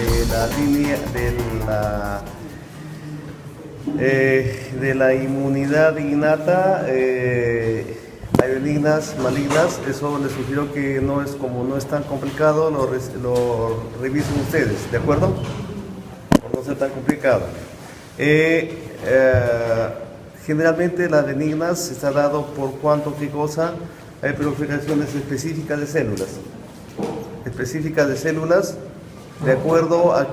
De la línea de la inmunidad innata, hay benignas, malignas. Eso les sugiero que no es tan complicado, lo revisen ustedes, ¿de acuerdo? Por no ser tan complicado. Generalmente las benignas está dado por cuánto, qué cosa. Hay proliferaciones específicas de células, de acuerdo a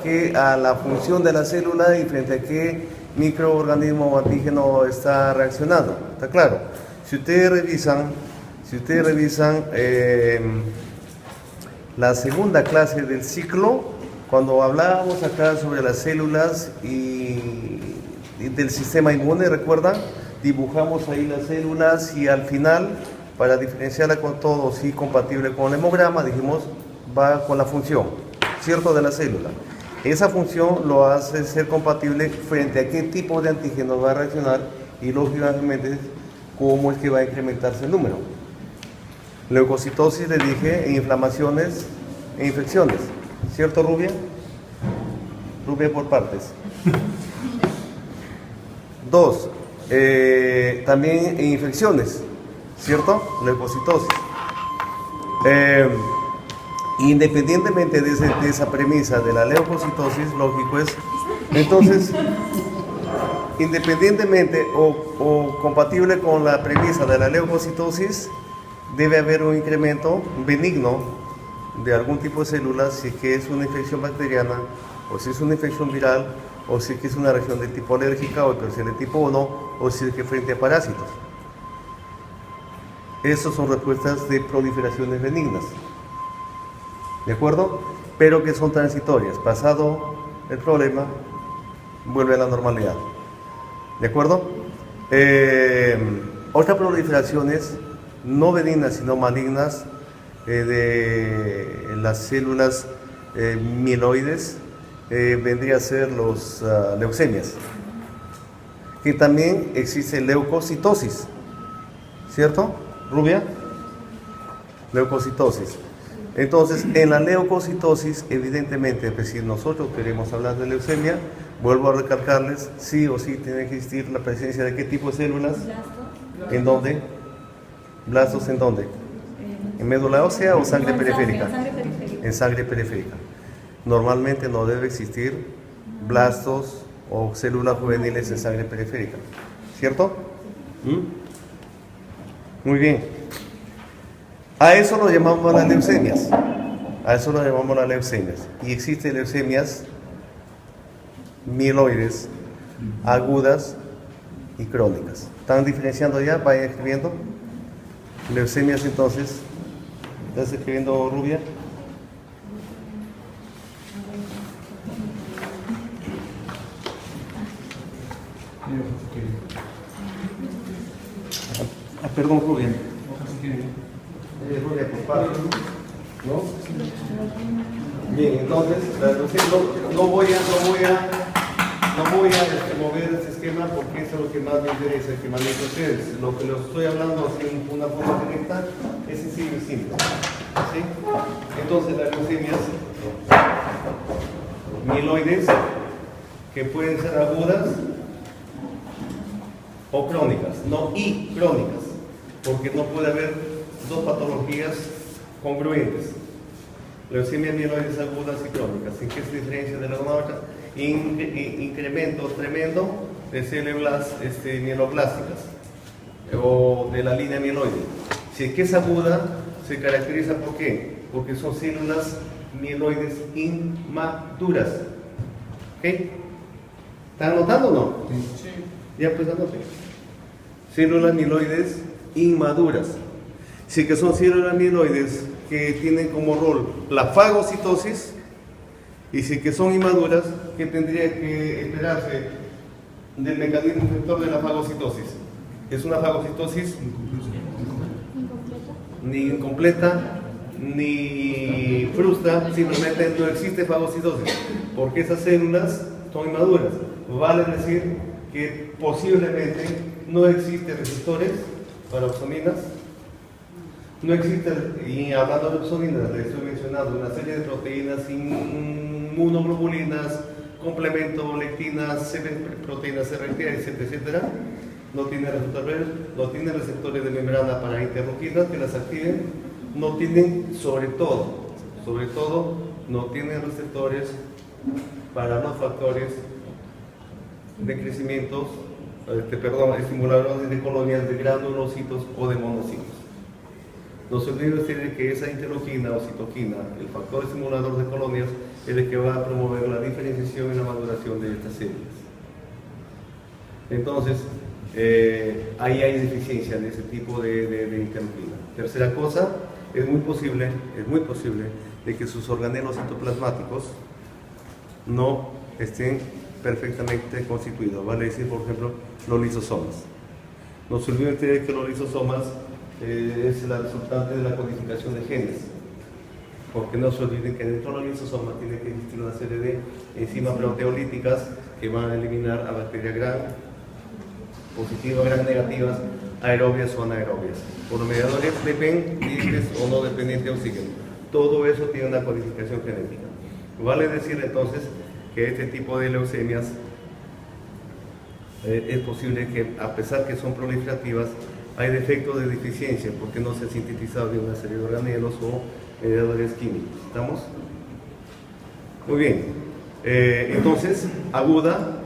la función de la célula y frente a qué microorganismo o antígeno está reaccionando. ¿Está claro? Si ustedes revisan la segunda clase del ciclo, cuando hablábamos acá sobre las células y del sistema inmune, ¿recuerdan? Dibujamos ahí las células y al final, para diferenciarla con todo, si compatible con el hemograma, dijimos, va con la función, ¿cierto?, de la célula. Esa función lo hace ser compatible frente a qué tipo de antígeno va a reaccionar y lógicamente cómo es que va a incrementarse el número. Leucocitosis, le dije, e inflamaciones e infecciones, ¿cierto, Rubia? Rubia por partes. 2. También infecciones, ¿cierto? Leucocitosis. Independientemente de esa premisa de la leucocitosis, lógico es, entonces, independientemente o compatible con la premisa de la leucocitosis, debe haber un incremento benigno de algún tipo de células, si que es una infección bacteriana, o si es una infección viral, o si que es una reacción de tipo alérgica, o de tipo 1, o si es que frente a parásitos. Esas son respuestas de proliferaciones benignas. ¿De acuerdo? Pero que son transitorias. Pasado el problema, vuelve a la normalidad. ¿De acuerdo? Otras proliferaciones no benignas sino malignas de las células mieloides vendría a ser los leucemias. Que también existe leucocitosis. ¿Cierto, Rubia? Leucocitosis. Entonces, en la leucocitosis, evidentemente, pues, si nosotros queremos hablar de leucemia, vuelvo a recalcarles, sí o sí tiene que existir la presencia de qué tipo de células. ¿En dónde? ¿Blastos en dónde? ¿En médula ósea o sangre periférica? En sangre periférica. Normalmente no debe existir blastos o células juveniles en sangre periférica, ¿cierto? Muy bien. A eso lo llamamos las leucemias. Y existen leucemias mieloides, agudas y crónicas. ¿Están diferenciando ya? Vayan escribiendo. Leucemias, entonces. ¿Estás escribiendo, Rubia? Perdón, Rubia. Rubia, por favor. ¿No? Bien, entonces, no voy a mover este esquema porque eso es lo que más me interesa, el que más me interesa a ustedes. Lo que les estoy hablando así en una forma directa es sencillo y simple. ¿Sí? Entonces, las leucemias mieloides, que pueden ser agudas o crónicas, no y crónicas, porque no puede haber dos patologías congruentes. Leucemias mieloides agudas y crónicas. ¿En qué se diferencia de la una a otra? Incremento tremendo de células mieloblásticas o de la línea mieloide. Si es que es aguda, se caracteriza ¿por qué? Porque son células mieloides inmaduras. ¿Ok? ¿Están anotando o no? Sí. Ya pues anoten. Células mieloides inmaduras. Si que son células mieloides que tienen como rol la fagocitosis, y si que son inmaduras, ¿qué tendría que esperarse del mecanismo efector de la fagocitosis? Es una fagocitosis ni incompleta ni frustra, simplemente no existe fagocitosis, porque esas células son inmaduras. Vale decir que posiblemente no existen receptores para opsoninas. No existen, y hablando de opsoninas, les estoy mencionando una serie de proteínas, inmunoglobulinas, complemento, lectinas, proteínas CRT, etcétera. No tienen receptores de membrana para interleuquinas que las activen. No tienen, sobre todo, no tienen receptores para los factores de crecimiento, estimuladores de colonias de granulocitos o de monocitos. No se olvide decir que esa interleuquina o citoquina, el factor estimulador de colonias, es el que va a promover la diferenciación y la maduración de estas células. Entonces, ahí hay deficiencia de ese tipo de interleuquina. Tercera cosa, es muy posible de que sus organelos citoplasmáticos no estén perfectamente constituidos. Vale decir, por ejemplo, los lisosomas. No se olviden ustedes que los lisosomas es la resultante de la codificación de genes, porque no se olviden que dentro de los lisosomas tiene que existir una serie de enzimas proteolíticas que van a eliminar a bacterias gram positivas, gram negativas, aerobias o anaerobias, por mediadores dependientes o no dependientes de oxígeno. Todo eso tiene una codificación genética. Vale decir entonces que este tipo de leucemias es posible que, a pesar que son proliferativas, hay defectos de deficiencia porque no se ha sintetizado de una serie de organelos o mediadores químicos. ¿Estamos? Muy bien. Entonces, aguda,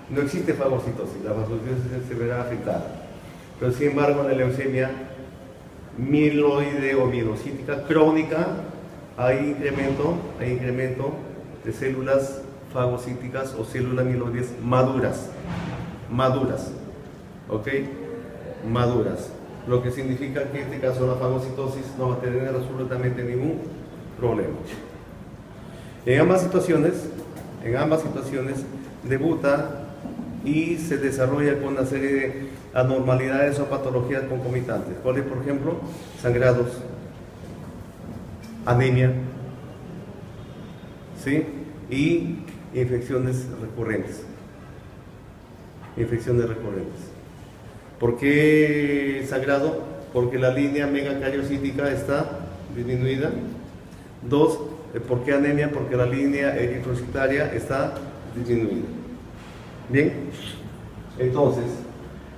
no existe fagocitosis, la fagocitosis se verá afectada. Pero sin embargo, en la leucemia mieloide o mielocítica crónica hay incremento de células fagocíticas o células mieloides maduras, ¿ok? Maduras, lo que significa que en este caso la fagocitosis no va a tener absolutamente ningún problema. En ambas situaciones debuta y se desarrolla con una serie de anormalidades o patologías concomitantes. ¿Cuáles, por ejemplo? Sangrados, anemia, ¿sí? Y infecciones recurrentes. ¿Por qué sangrado? Porque la línea megacariocítica está disminuida. 2. ¿Por qué anemia? Porque la línea eritrocitaria está disminuida. Bien, entonces,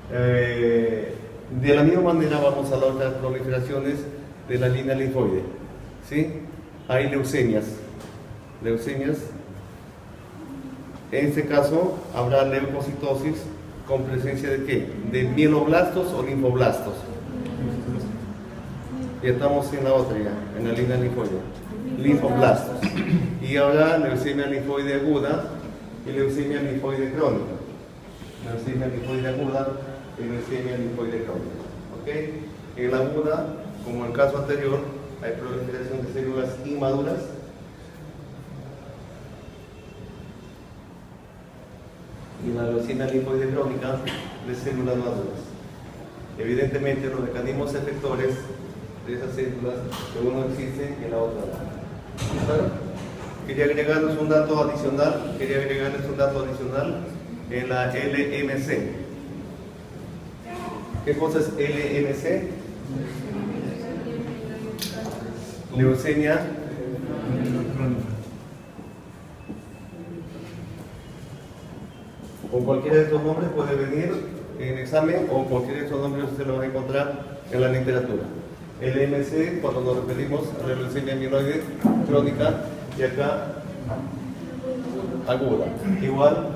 de la misma manera vamos a las otras proliferaciones de la línea linfoide. ¿Sí? Hay leucemias. En este caso habrá leucocitosis con presencia de ¿qué? De mieloblastos o linfoblastos. Ya estamos en la otra ya, en la línea linfoide. Linfoblastos. Y habrá leucemia linfoide aguda y leucemia linfoide crónica. Leucemia linfoide aguda y leucemia linfoide crónica. ¿Ok? En la aguda, como en el caso anterior, hay proliferación de células inmaduras. Y la leucemia linfoide crónica de células maduras. Evidentemente los mecanismos efectores de esas células, que uno existe y en la otra no. Quería agregarles un dato adicional en la LMC. ¿Qué cosa es LMC? Leucemia con cualquiera de estos nombres puede venir en examen, o cualquiera de estos nombres usted lo va a encontrar en la literatura. LMC, cuando nos referimos a la leucemia mieloide crónica, y acá aguda. Igual,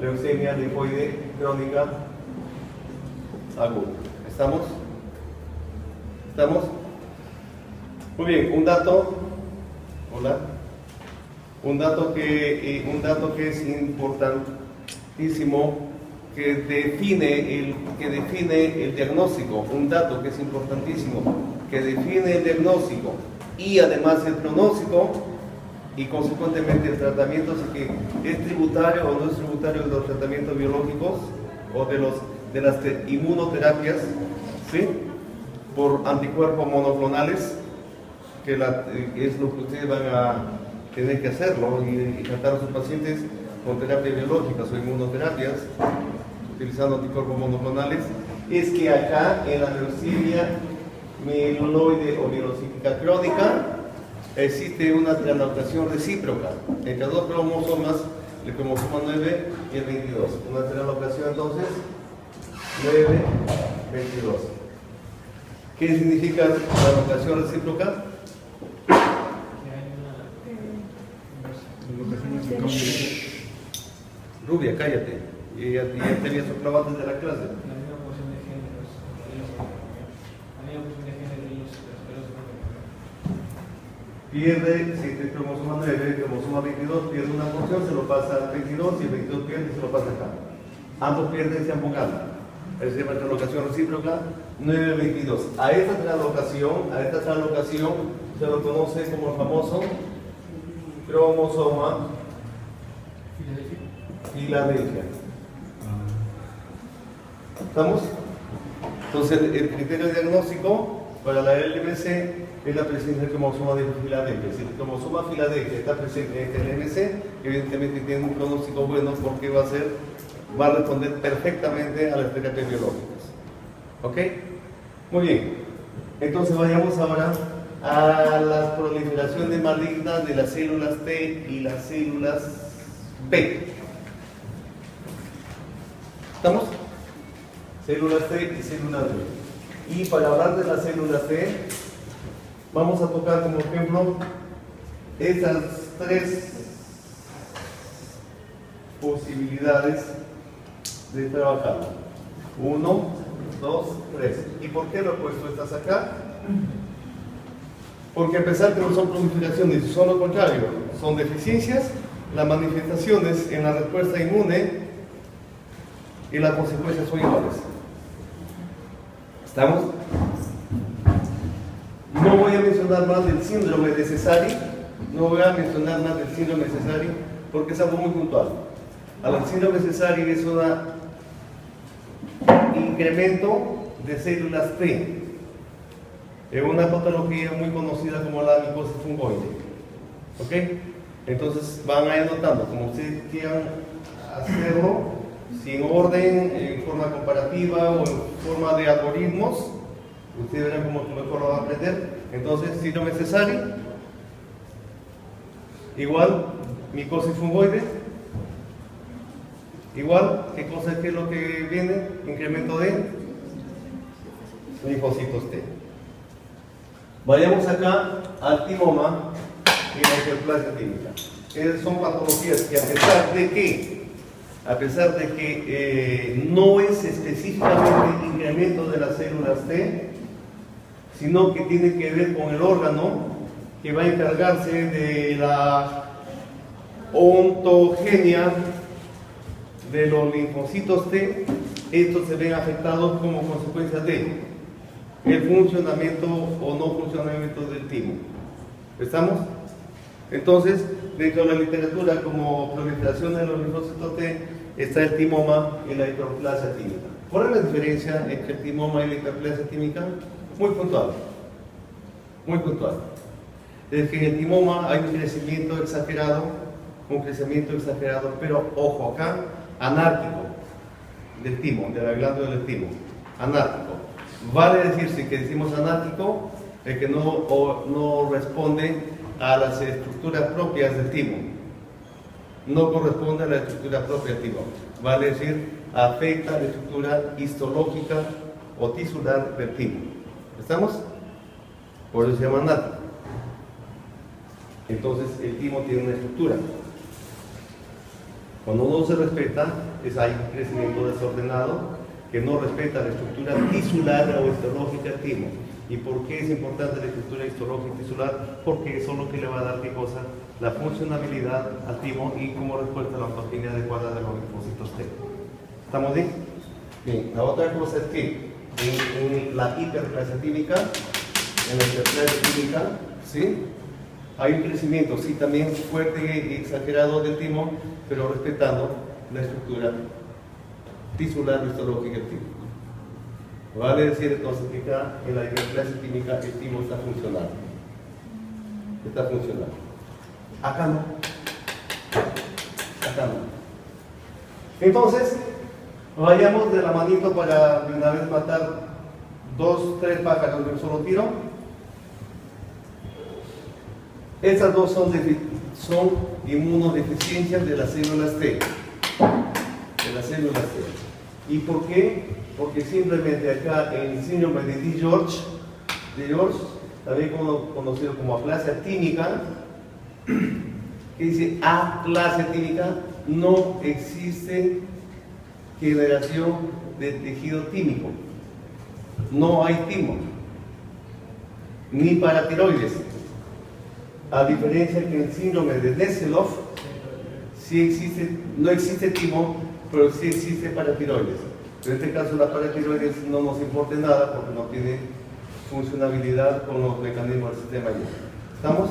leucemia linfoide crónica aguda. ¿Estamos? Muy bien, un dato que es importantísimo, que define el diagnóstico, un dato que es importantísimo, que define el diagnóstico y además el pronóstico y consecuentemente el tratamiento, así que es tributario o no es tributario de los tratamientos biológicos o de las inmunoterapias, ¿sí? Por anticuerpos monoclonales, que es lo que ustedes van a tener que hacerlo y tratar a sus pacientes con terapias biológicas o inmunoterapias, utilizando anticuerpos monoclonales, es que acá en la leucemia mieloide o mielocítica crónica existe una translocación recíproca entre dos cromosomas, el cromosoma 9 y el 22. Una translocación entonces 9-22. ¿Qué significa translocación recíproca? Rubia, cállate. Y ya te había soplado antes de la clase. Pierde, si el cromosoma 9, el cromosoma 22 pierde una porción, se lo pasa al 22 y el 22 pierde y se lo pasa acá. Ambos pierden y se ambos ganan. Es decir, translocación recíproca 9-22. A esta translocación se lo conoce como el famoso cromosoma Filadelfia. ¿Estamos? Entonces, el criterio diagnóstico para la LMC es la presencia del cromosoma de Filadelfia. Si el cromosoma Filadelfia está presente en el LMC, evidentemente tiene un pronóstico bueno porque va a responder perfectamente a las terapias biológicas. ¿Ok? Muy bien. Entonces vayamos ahora a la proliferación maligna de las células T y las células P. ¿Estamos? Células T y células B. Y para hablar de las células T, vamos a tocar como ejemplo esas tres posibilidades de trabajar. 1, 2, 3. ¿Y por qué lo he puesto estas acá? Porque a pesar que no son proliferaciones, son lo contrario, son deficiencias, las manifestaciones en la respuesta inmune y las consecuencias son iguales. ¿Estamos? No voy a mencionar más del síndrome de Sézary, porque es algo muy puntual. El síndrome de Sézary es un incremento de células T. Es una patología muy conocida como la micosis fungoide. ¿Ok? Entonces van a ir notando, como ustedes quieran hacerlo, sin orden, en forma comparativa o en forma de algoritmos, ustedes verán cómo mejor lo van a aprender. Entonces, síndrome Sézary, igual, micosis fungoide, igual, ¿qué es lo que viene? Incremento de linfocitos T. Vayamos acá al timoma y la hiperplasia tímica. Esas son patologías que a pesar de que no es específicamente incremento de las células T, sino que tiene que ver con el órgano que va a encargarse de la ontogenia de los linfocitos T, estos se ven afectados como consecuencia de el funcionamiento o no funcionamiento del timo. ¿Estamos? Entonces, dentro de la literatura como proliferación de los linfocitos T está el timoma y la hiperplasia tímica. ¿Cuál es la diferencia entre el timoma y la hiperplasia tímica? Muy puntual. Muy puntual. Es que en el timoma hay un crecimiento exagerado, pero ojo acá, anárquico del timo, de la glándula del timo. Anárquico. Vale decirse que decimos anárquico, el que no responde a las estructuras propias del timo. No corresponde a la estructura propia del timo. Vale decir, afecta la estructura histológica o tisular del timo. ¿Estamos? Por eso se llama anárquico. Entonces, el timo tiene una estructura. Cuando no se respeta, hay un crecimiento desordenado que no respeta la estructura tisular o histológica del timo. ¿Y por qué es importante la estructura histológica y tisular? Porque eso es lo que le va a dar ¿qué cosa? La funcionalidad al timo y como respuesta a la ontogenia adecuada de los linfocitos T. ¿Estamos bien? Bien, la otra cosa es que en la hiperplasia tímica, ¿sí? Hay un crecimiento, sí, también fuerte y exagerado del timo, pero respetando la estructura tisular histológica del timo. Vale decir entonces que acá en la hiperplasia tímica el timo está funcionando. Está funcionando. Acá no. Acá no. Entonces, vayamos de la manito para de una vez matar 2, 3 pájaros de un solo tiro. Estas dos son inmunodeficiencias de las células T. De las células T. ¿Y por qué? Porque simplemente acá en el síndrome de George, también conocido como aplasia tímica, que dice aplasia tímica, no existe generación de tejido tímico. No hay timo, ni paratiroides. A diferencia que en el síndrome de Neselov, sí existe, no existe timo, pero sí existe paratiroides. En este caso la paratiroides no nos importa nada porque no tiene funcionabilidad con los mecanismos del sistema inmune. ¿Estamos?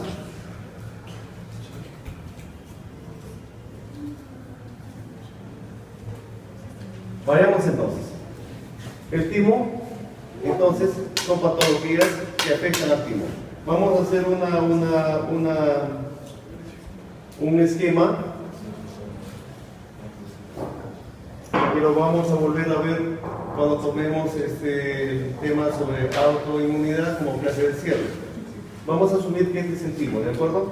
Vayamos entonces. El timo, entonces, son patologías que afectan al timo. Vamos a hacer un esquema y lo vamos a volver a ver cuando tomemos el tema sobre autoinmunidad como clase de cierre. Vamos a asumir que este es el timo, ¿de acuerdo?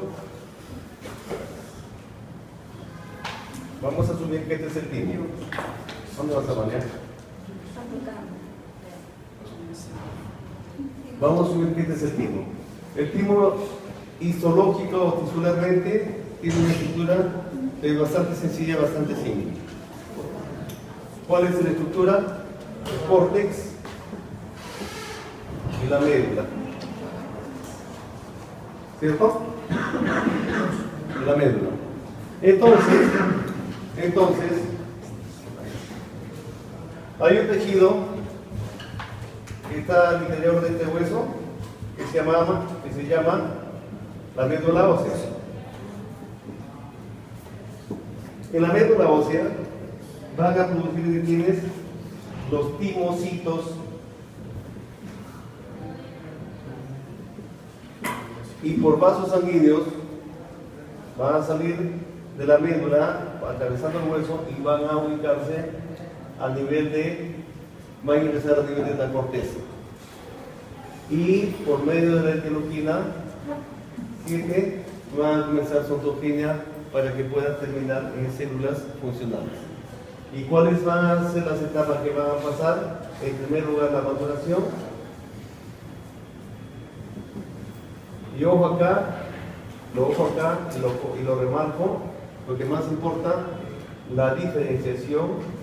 Vamos a asumir que este es el timo. ¿Dónde vas a bañar? Vamos a asumir que este es el timo. El timo histológico o tisularmente tiene una estructura bastante sencilla, bastante simple. ¿Cuál es la estructura? El córtex y la médula. ¿Cierto? La médula. Entonces, hay un tejido que está al interior de este hueso que se llama la médula ósea. En la médula ósea van a producir, tienes los timocitos y por vasos sanguíneos van a salir de la médula atravesando el hueso y van a ubicarse a nivel van a ingresar a nivel de la corteza. Y por medio de la interleuquina 7 van a comenzar su autogenia para que puedan terminar en células funcionales. ¿Y cuáles van a ser las etapas que van a pasar? En primer lugar, la maduración. Y ojo acá, y lo remarco, lo que más importa, la diferenciación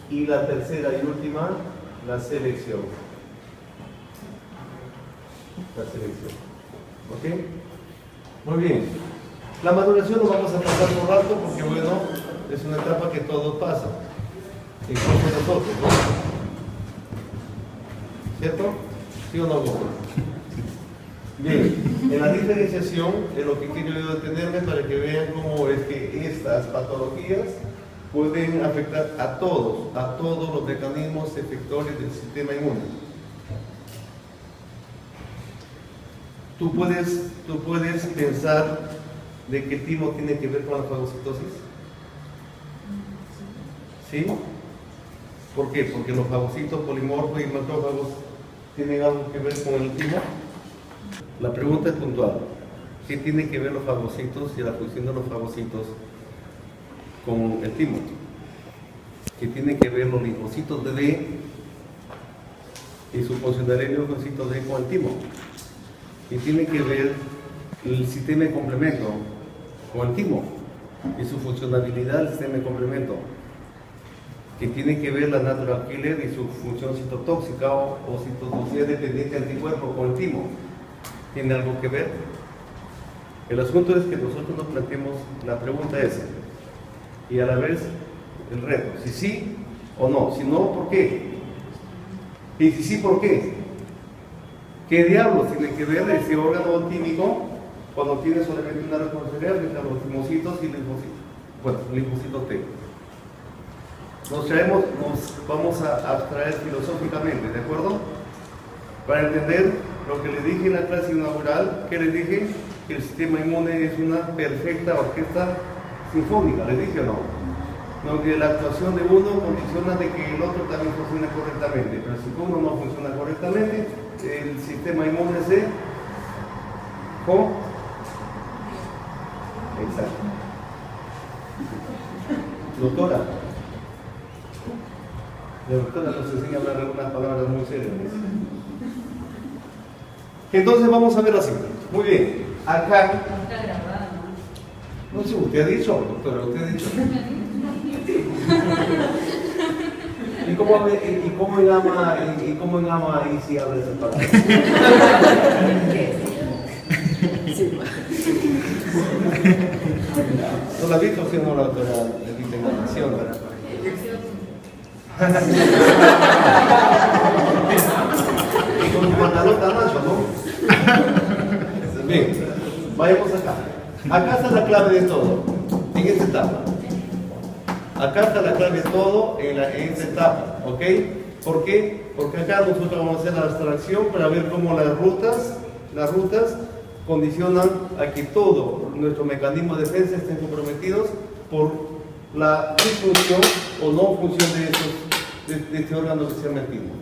y la tercera y última, la selección. ¿Ok? Muy bien. La maduración lo vamos a pasar por alto porque, bueno, es una etapa que todos pasan, incluso nosotros, ¿no? ¿Cierto? ¿Sí o no, Hugo? Bien, en la diferenciación es lo que quiero yo detenerme para que vean cómo es que estas patologías pueden afectar a todos los mecanismos efectores del sistema inmune. Tú puedes pensar de que el timo tiene que ver con la fagocitosis. ¿Sí? ¿Por qué? Porque los fagocitos polimorfos y macrófagos tienen algo que ver con el timo. La pregunta es puntual. ¿Qué tiene que ver los fagocitos y la función de los fagocitos con el timo? ¿Qué tiene que ver los linfocitos de D y su funcionalidad de linfocitos D con el timo? ¿Qué tiene que ver el sistema de complemento con el timo y su funcionalidad del sistema de complemento? ¿Qué tiene que ver la natural killer y su función citotóxica o citotoxicidad dependiente anticuerpo con el timo? ¿Tiene algo que ver? El asunto es que nosotros nos planteemos la pregunta esa y a la vez el reto, si sí o no, si no, ¿por qué? Y si sí, ¿por qué? ¿Qué diablos tiene que ver ese órgano tímico cuando tiene solamente una responsabilidad entre los timocitos y linfocitos T? Nos vamos a abstraer filosóficamente, ¿de acuerdo? Para entender lo que les dije en la clase inaugural, que les dije que el sistema inmune es una perfecta orquesta sinfónica, ¿les dije o no? Donde la actuación de uno condiciona de que el otro también funcione correctamente, pero si uno no funciona correctamente, el sistema inmune se... ¿Cómo? Exacto. Doctora, la doctora nos enseña a hablar algunas palabras muy serias. Entonces vamos a ver así. Muy bien. Acá. No sé, usted ha dicho, doctora, usted ha dicho. ¿Y cómo en ama ahí si habla esas palabras? ¿No la has visto, sí o no, la doctora? Le dicen nación, ¿verdad? Y con tu pantalón tan ancho, ¿no? Bien, vayamos acá. Acá está la clave de todo, en esta etapa. Acá está la clave de todo en esta etapa, ¿ok? ¿Por qué? Porque acá nosotros vamos a hacer la abstracción para ver cómo las rutas condicionan a que todo nuestro mecanismo de defensa estén comprometidos por la disfunción o no función de este órgano que se llama el timo.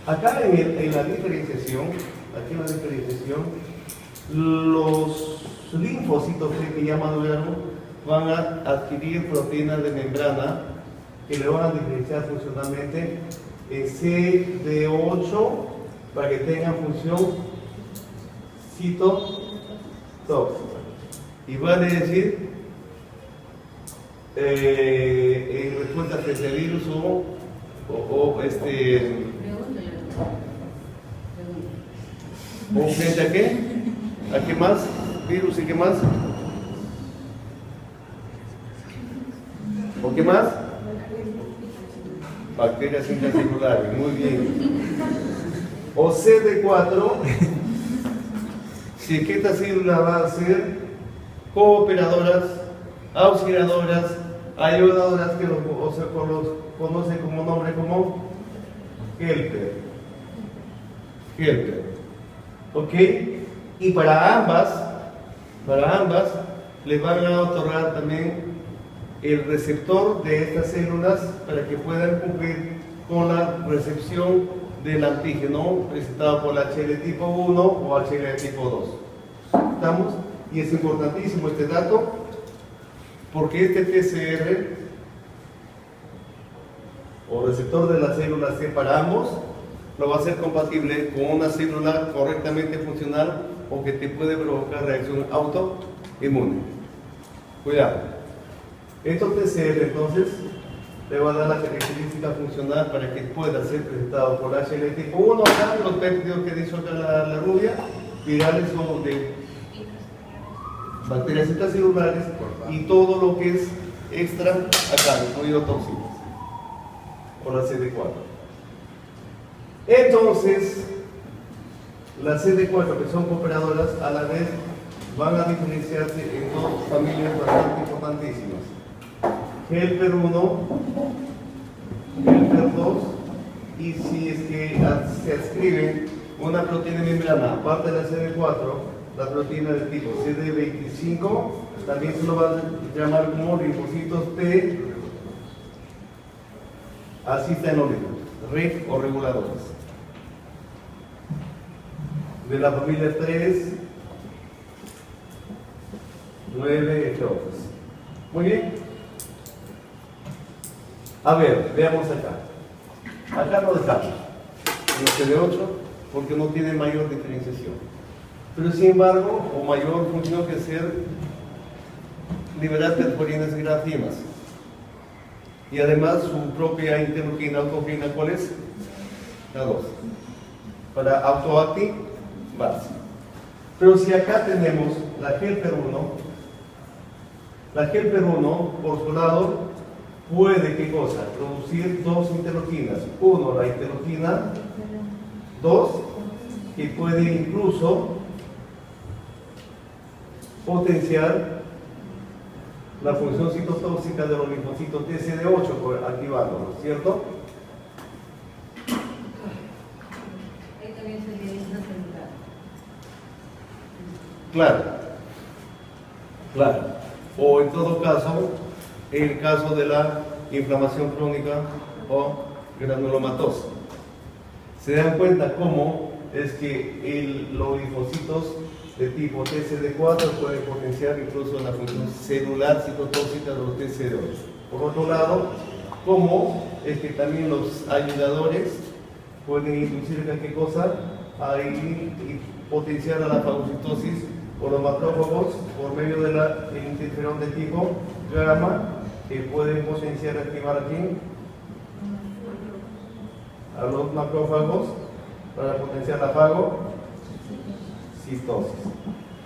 Acá en la diferenciación, los linfocitos que ya maduraron van a adquirir proteínas de membrana que le van a diferenciar funcionalmente en CD8 para que tengan función citotóxica. Y vale decir en respuesta a este virus o frente a qué? ¿A qué más? ¿Virus y qué más? ¿O qué más? Bacterias intracelulares, muy bien. O CD4, si es que esta célula va a ser cooperadoras, auxiliadoras, ayudadoras, que los conocen como nombre como helper. ¿Ok? Y para ambas les van a otorgar también el receptor de estas células para que puedan cumplir con la recepción del antígeno presentado por la HL tipo 1 o HL tipo 2. ¿Estamos? Y es importantísimo este dato porque este TCR o receptor de la célula C para ambos lo va a hacer compatible con una célula correctamente funcional o que te puede provocar reacción autoinmune. Cuidado. Estos TCR entonces le va a dar la característica funcional para que pueda ser presentado por HL tipo 1, acá los péptidos que dice acá la rubia, virales o de bacterias intracelulares y todo lo que es extra acá, incluido toxinas, por la CD4. Entonces, las CD4 que son cooperadoras a la vez van a diferenciarse en dos familias bastante importantísimas. Helper 1, Helper 2, y si es que se adscribe una proteína de membrana aparte de la CD4, la proteína del tipo CD25, también se lo van a llamar como linfocitos T, así está en los libros, REG o reguladores. De la familia 3, 9, entre otros. Muy bien. A ver, veamos acá. Acá no dejamos el CD8 porque no tiene mayor diferenciación. Pero sin embargo, o mayor función que ser liberar perforinas y grafinas. Y además su propia interleuquina, autocrina, ¿cuál es? La 2. Para autoactivarse. Pero si acá tenemos la Helper 1, por su lado, puede, ¿qué cosa? Producir dos interleuquinas. Uno, la interleuquina 2, que puede incluso potenciar la función citotóxica de los linfocitos TCD8 activándolo, ¿cierto? Ahí también sería intracelular. Claro. Claro. O en todo caso, en el caso de la inflamación crónica o granulomatosa. Se dan cuenta cómo es que los linfocitos de tipo TCD4 pueden potenciar incluso la función celular citotóxica de los TCD8. Por otro lado, cómo es que también los ayudadores pueden inducir qué cosa y potenciar a la fagocitosis o los macrófagos por medio del interferón de tipo gamma, que pueden potenciar activar aquí a los macrófagos para potenciar la fagocitosis.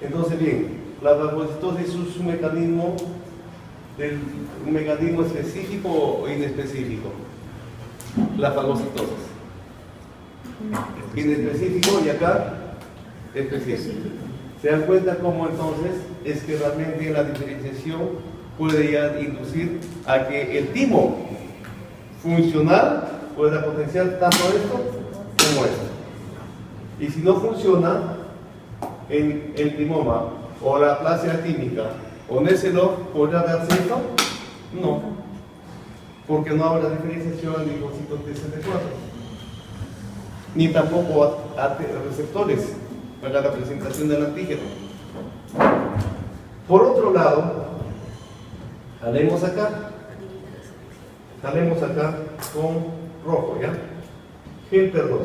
Entonces, bien, la fagocitosis es un mecanismo específico o inespecífico. La fagocitosis. Inespecífico y acá específico. ¿Se dan cuenta cómo entonces es que realmente la diferenciación puede ya inducir a que el timo funcional pueda potenciar tanto esto como esto? Y si no funciona en el timoma o la aplasia tímica o Neselov, ¿podrá darse esto? No, porque no habrá diferenciación al linfocito TCD4, ni tampoco a receptores para la presentación del antígeno. Por otro lado, jalemos acá con rojo, ¿ya? Helper 2.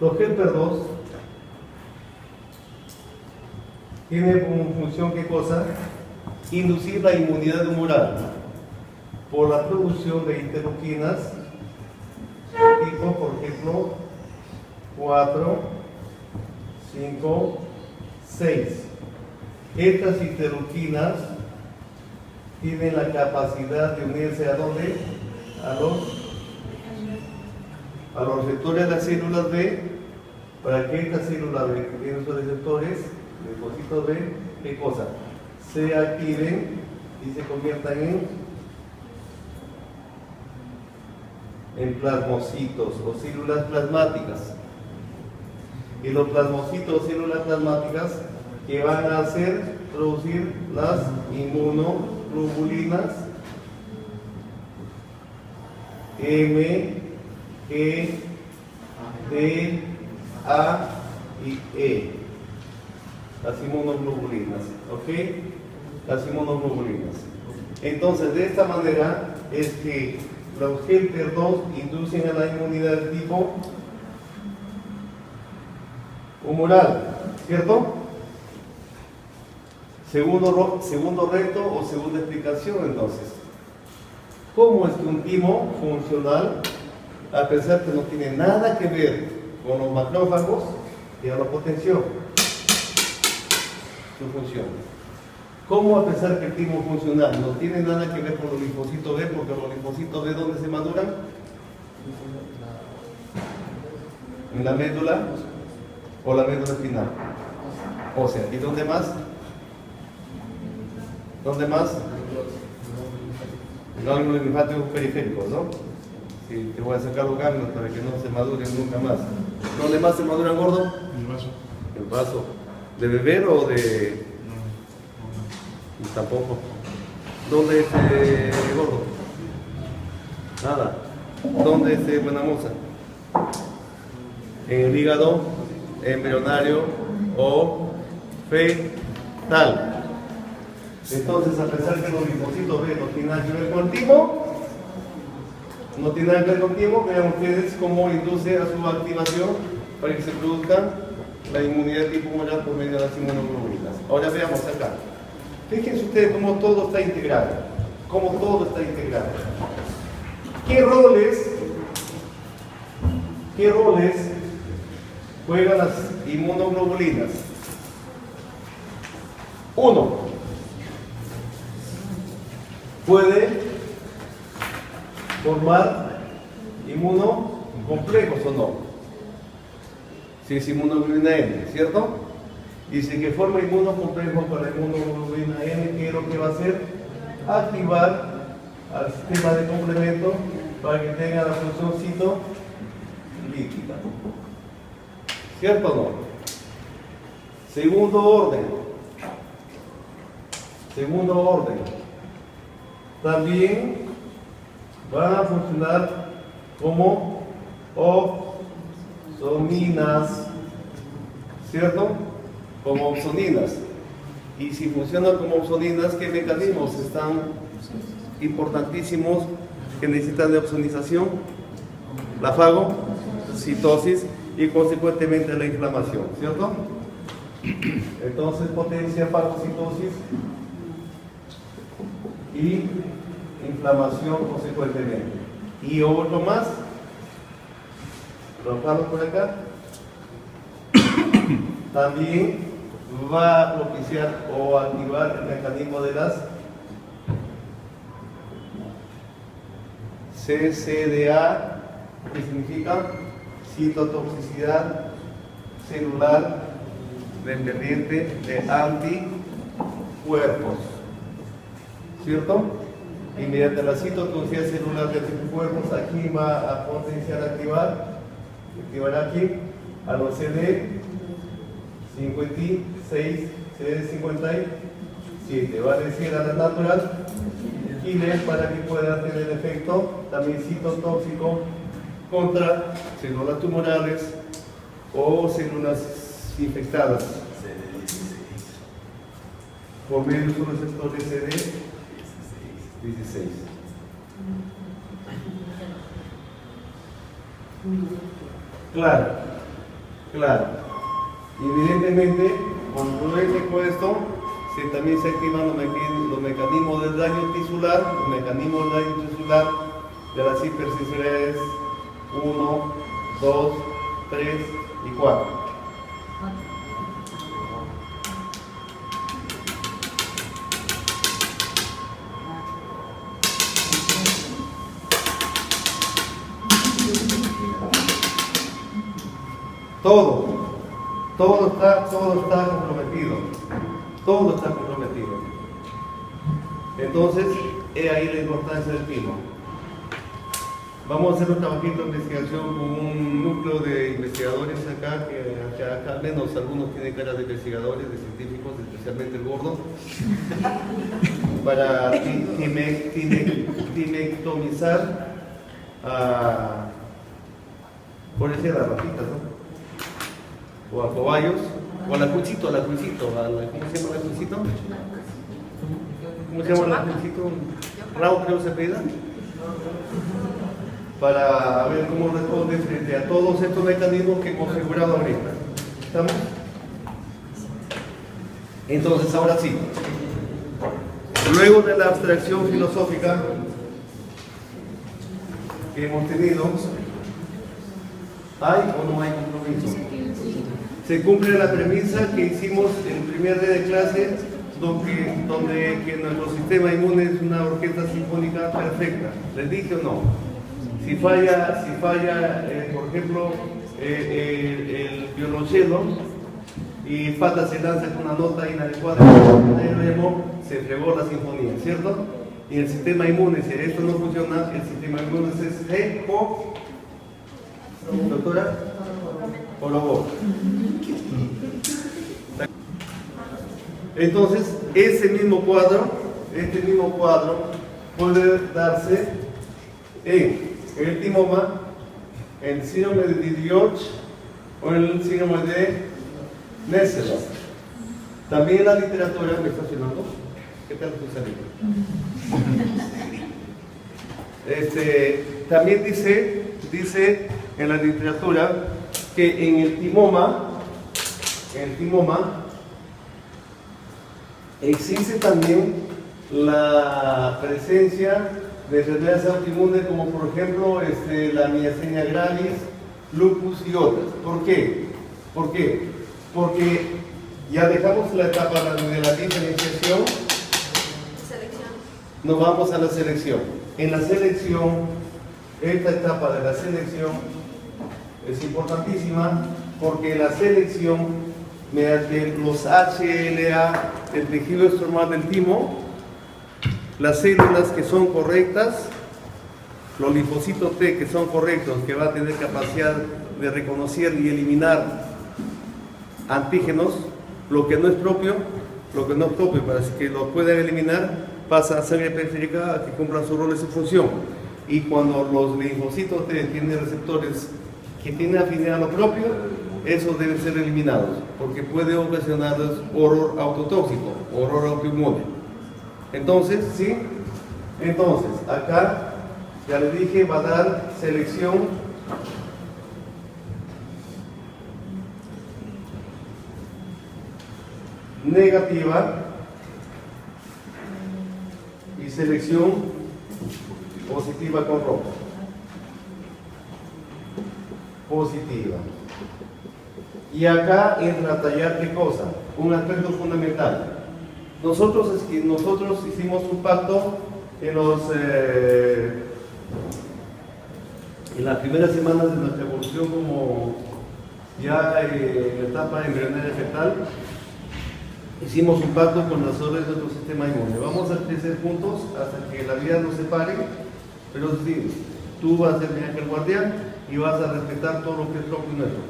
Los Helper 2 tienen como función, ¿qué cosa? Inducir la inmunidad humoral por la producción de interleuquinas tipo, por ejemplo, 4, 5, 6. Estas interleuquinas tienen la capacidad de unirse ¿a dónde? A los receptores de las células B, para que estas células B, que tienen sus receptores, linfocitos B, ¿qué cosa? Se activen y se conviertan en plasmocitos o células plasmáticas. Y los plasmocitos o células plasmáticas que van a hacer producir las inmunoglobulinas M, E, D, A y E. Las inmunoglobulinas, ¿ok? Las inmunoglobulinas. Entonces, de esta manera es que los Helper 2 inducen a la inmunidad de tipo humoral, ¿cierto? Segundo reto o segunda explicación, entonces. ¿Cómo es que un timo funcional, a pesar que no tiene nada que ver con los macrófagos, ya lo potenció su función? ¿Cómo, a pesar que el timo funcional no tiene nada que ver con los linfocitos B, porque los linfocitos B, ¿dónde se maduran? En la médula o la médula espinal. O sea, ¿y dónde más? ¿Dónde más? Los ganglios linfáticos periféricos, ¿no? Sí, te voy a sacar los ganglios para que no se maduren nunca más. ¿Dónde más se maduran, gordo? El vaso. El vaso. ¿De beber o de...? No. Tampoco. ¿Dónde es gordo? Nada. ¿Dónde es buena moza? En el hígado embrionario o fetal. Entonces, a pesar que los linfocitos B no tienen nada que ver con el timo, vean ustedes cómo induce a su activación para que se produzca la inmunidad tipo humoral por medio de las inmunoglobulinas. Ahora veamos acá. Fíjense ustedes cómo todo está integrado. ¿Qué roles juegan las inmunoglobulinas? 1. Puede formar inmunocomplejos o no. Si es inmunoglobulina N, ¿cierto? Y si que forma inmunocomplejos para la inmunoglobulina N, ¿qué es lo que va a hacer? Activar al sistema de complemento para que tenga la función citolítica. ¿Cierto o no? Segundo orden. También van a funcionar como opsoninas, ¿cierto? Como opsoninas. Y si funcionan como opsoninas, ¿qué mecanismos están importantísimos que necesitan de opsonización? La fagocitosis y consecuentemente la inflamación, ¿cierto? Entonces potencia fagocitosis y inflamación consecuentemente. Y otro más, lo paro por acá, también va a propiciar o activar el mecanismo de las CCDA, que significa citotoxicidad celular dependiente de anticuerpos, ¿cierto? Y mediante la citotoxicidad celular de anticuerpos, aquí va a potenciar, activar aquí a los CD56, CD57, va a decir a la natural killer para que pueda tener efecto también citotóxico contra células tumorales o células infectadas por medio de un receptor de CD16. Claro. Evidentemente, congruente con esto, también se activan los mecanismos del daño tisular, de las hipersensibilidades 1, 2, 3 y 4. Todo está comprometido. Entonces, he ahí la importancia del timo. Vamos a hacer un trabajito de investigación con un núcleo de investigadores acá, que acá al menos algunos tienen cara de investigadores, de científicos, especialmente el gordo, para timectomizar por decir a las ratitas, ¿no? O a cobayos, o a la cuchito, ¿cómo se llama la cuchito? ¿Cómo se llama la cuchito? Raúl, creo que se pida. Para ver cómo responde frente a todos estos mecanismos que he configurado ahorita. ¿Estamos? Entonces, ahora sí. Luego de la abstracción filosófica que hemos tenido, ¿hay o no hay compromiso? Se cumple la premisa que hicimos en el primer día de clase, donde que nuestro sistema inmune es una orquesta sinfónica perfecta. ¿Les dije o no? Si falla por ejemplo, el violonchelo y falta se lanza con una nota inadecuada, se fregó la sinfonía, ¿cierto? Y el sistema inmune, si esto no funciona, el sistema inmune se doctora, por favor. Entonces, este mismo cuadro puede darse en el timoma, el síndrome de Didiot o el síndrome de Nessler. También la literatura, ¿me está sonando? ¿Qué tal tu salida? También dice en la literatura que en el timoma existe también la presencia de enfermedades autoinmunes como por ejemplo la miastenia gravis, lupus y otras. ¿Por qué? Porque ya dejamos la etapa de la diferenciación, nos vamos a la selección. En la selección, esta etapa de la selección es importantísima porque la selección mediante los HLA, el tejido estromal del timo, las células que son correctas, los linfocitos T que son correctos, que va a tener capacidad de reconocer y eliminar antígenos, Lo que no es propio, para que lo puedan eliminar, pasa a sangre periférica a que cumplan su rol y su función. Y cuando los linfocitos tienen receptores que tienen afinidad a lo propio, esos deben ser eliminados, porque puede ocasionarles horror autotóxico, horror autoinmune. Entonces, ¿sí? Entonces, acá, ya les dije, va a dar selección negativa y selección positiva con rojo. Positiva. Y acá entra a tallar qué cosa, un aspecto fundamental. Nosotros hicimos un pacto en las primeras semanas de nuestra evolución como ya en la etapa embrionaria fetal. Hicimos un pacto con las órdenes de nuestro sistema inmune. Vamos a crecer juntos hasta que la vida nos separe, pero sí, tú vas a ser mi ángel guardián y vas a respetar todo lo que es propio nuestro.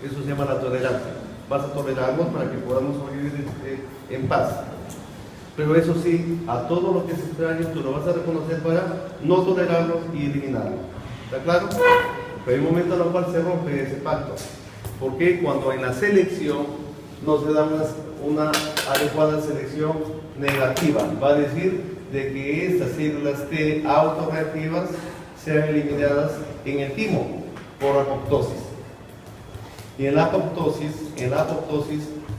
Eso se llama la tolerancia. Vas a tolerarnos para que podamos vivir en paz. Pero eso sí, a todo lo que es extraño tú lo vas a reconocer para no tolerarlo y eliminarlo. ¿Está claro? Pero hay un momento en el cual se rompe ese pacto. Porque cuando en la selección no se da una adecuada selección negativa, va a decir de que estas células T autorreactivas sean eliminadas en el timo por apoptosis. Y en la apoptosis,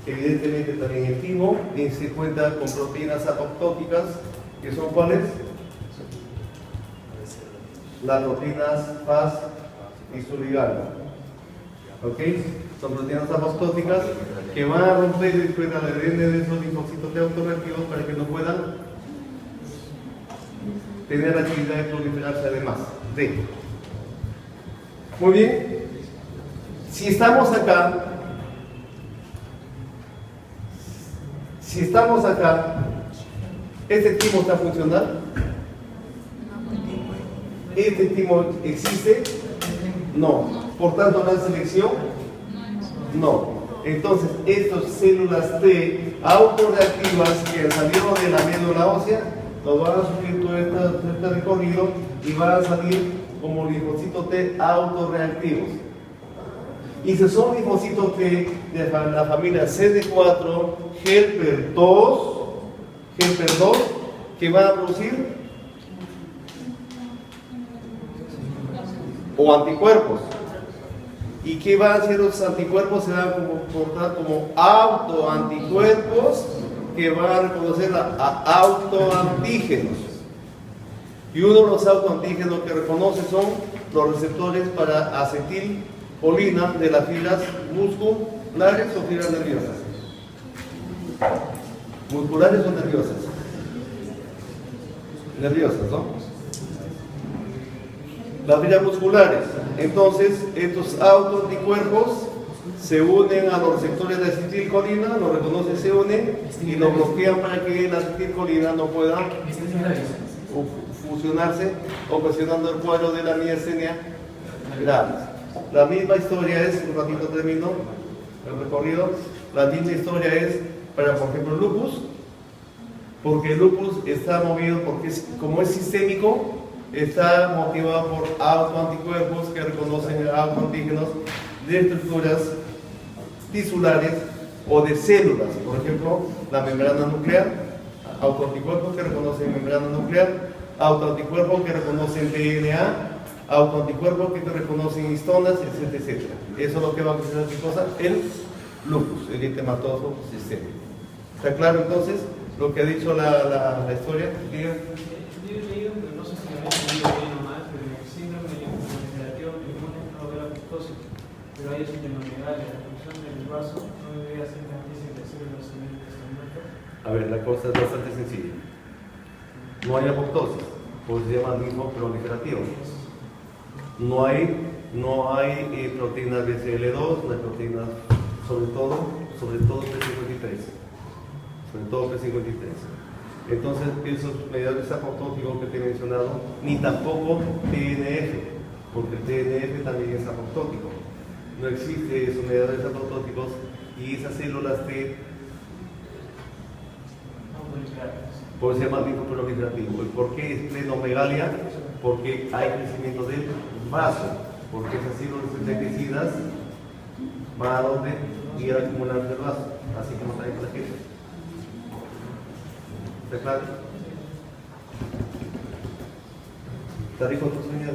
evidentemente también el timo se cuenta con proteínas apoptóticas, que son ¿cuáles? Las proteínas FAS y Surigalo. ¿Ok? Son proteínas apoptóticas que van a romper después al ADN de esos linfocitos T autorreactivos para que no puedan tener actividad de proliferarse además de. Muy bien. Si estamos acá, ¿este timo está funcional? ¿Este timo existe? No. Por tanto, ¿la selección? No. Entonces, estas células T autorreactivas que han salido de la médula ósea, nos van a sufrir todo este recorrido y van a salir como linfocitos T autorreactivos. Y si son linfocitos T de la familia CD4, Helper 2, que van a producir o anticuerpos. ¿Y qué van a hacer los anticuerpos? Se van a comportar como autoanticuerpos que van a reconocer a autoantígenos. Y uno de los autoantígenos que reconoce son los receptores para acetilcolina de las fibras musculares o fibras nerviosas. ¿Musculares o nerviosas? Nerviosas, ¿no? Las fibras musculares. Entonces, estos autoanticuerpos se unen a los receptores de acetilcolina, los reconocen, se unen y los bloquean para que la acetilcolina no pueda fusionarse, ocasionando el cuadro de la miastenia gravis. La misma historia es, un ratito termino el recorrido, la misma historia es para, por ejemplo, el lupus, porque el lupus está movido, como es sistémico, está motivado por autoanticuerpos que reconocen autoantígenos de estructuras tisulares o de células, por ejemplo, la membrana nuclear, autoanticuerpos que reconocen membrana nuclear, autoanticuerpos que reconocen DNA, autoanticuerpos que te reconocen histonas, etc. Eso es lo que va a ocasionar qué cosa, el lupus, el eritematoso sistémico. ¿Está claro entonces lo que ha dicho la historia? Diga. Yo he leído, pero no sé si me había entendido bien o mal, pero el síndrome linfoproliferativa autoinmune no ve la apoptosis, pero hay esplenomegalia, la función del vaso no debería ser garantiza que sirve los cimientos de muerto. A ver, la cosa es bastante sencilla. No hay apoptosis, pues se llama linfoproliferativo. No hay proteínas BCL2, no hay proteínas, sobre todo P53. Sobre todo P53. Entonces, esos mediadores apoptóticos que te he mencionado, ni tampoco TNF, porque el TNF también es apoptótico. No existe esos mediadores apoptóticos y esas células T Por eso se llama linfoproliferativo. ¿Y por qué esplenomegalia? Porque hay crecimiento del vaso, porque esas células enriquecidas van a donde ir a acumularse el vaso, así como está en la gente. ¿Está claro? ¿Está rico tus uñas,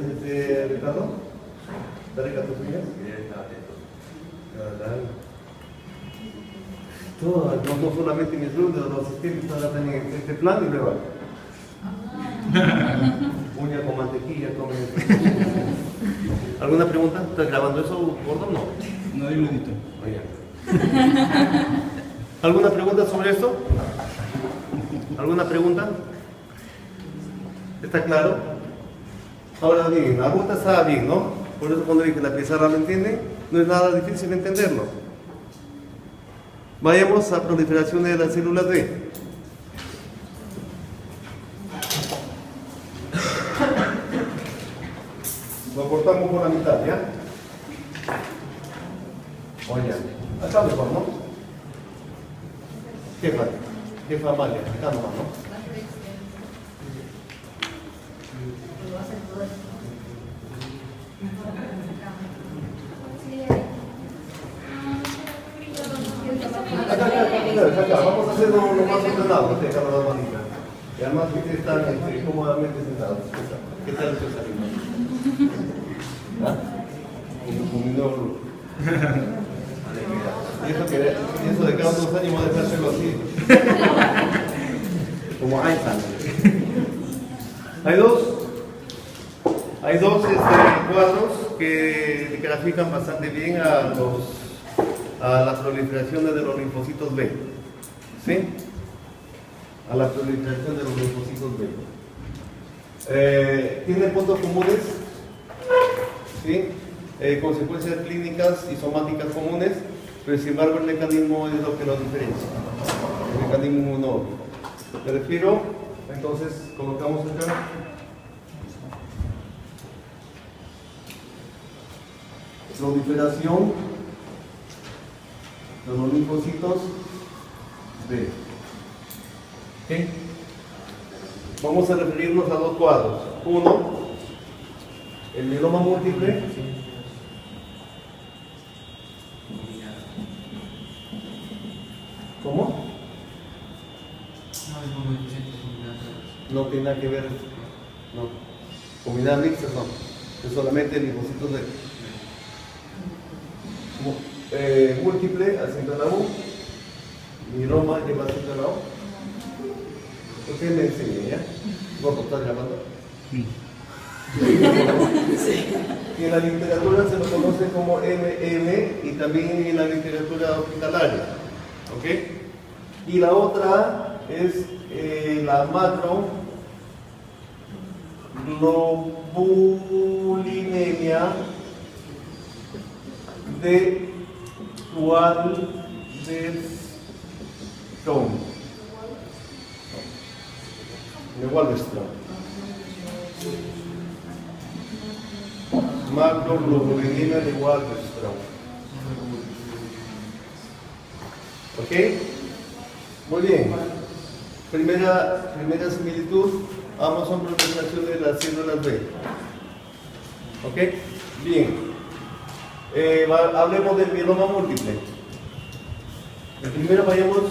Ricardo? ¿Está rica tus uñas? No solamente mis alumnos, los asistentes están en este plan y luego uña con mantequilla, ¿Alguna pregunta? ¿Estás grabando eso, Gordon? No. No, hay un minutito. ¿Alguna pregunta sobre esto? ¿Alguna pregunta? ¿Está claro? Ahora bien, la ruta está bien, ¿no? Por eso cuando dije la pizarra lo entienden, no es nada difícil entenderlo. Vayamos a proliferación de las células B. Lo cortamos por la mitad, ¿ya? Oye, acá mejor, ¿no? Jefa Amalia, acá nomás, ¿no? Acá, vamos a hacerlo lo más ordenado, no te dejar las manitas. Y además ustedes están cómodamente sentados. ¿Qué tal eso salimos? ¿Ah? Un minor. Y eso de cada 2 años va a dejárselo así. Como Einstein. Hay dos cuadros que grafican bastante bien a las proliferaciones de los linfocitos B. ¿Sí? A la proliferación de los linfocitos B. ¿Tienen puntos comunes? ¿Sí? Consecuencias clínicas y somáticas comunes, pero sin embargo el mecanismo es lo que los diferencia. El mecanismo inmunológico. Me refiero, entonces colocamos acá. Proliferación de los linfocitos B. ¿Okay? Vamos a referirnos a 2 cuadros. Uno, el mieloma múltiple. ¿Cómo? No tiene nada que ver. No. Combinadas mixtas no. Es solamente linfocitos B. Múltiple, acento en la U. Mieloma lleva acento en la U. Usted me enseña, ¿ya? ¿Vos estás grabando? Sí. Y en la literatura se lo conoce como MM y también en la literatura hospitalaria. ¿Ok? Y la otra es la macroglobulinemia de Waldenström. Macroglobulinemia de Waldenström. ¿Ok? Muy bien. Primera similitud, ambos son proliferación de las células B. ¿Ok? Bien. Hablemos del mieloma múltiple. Primero vayamos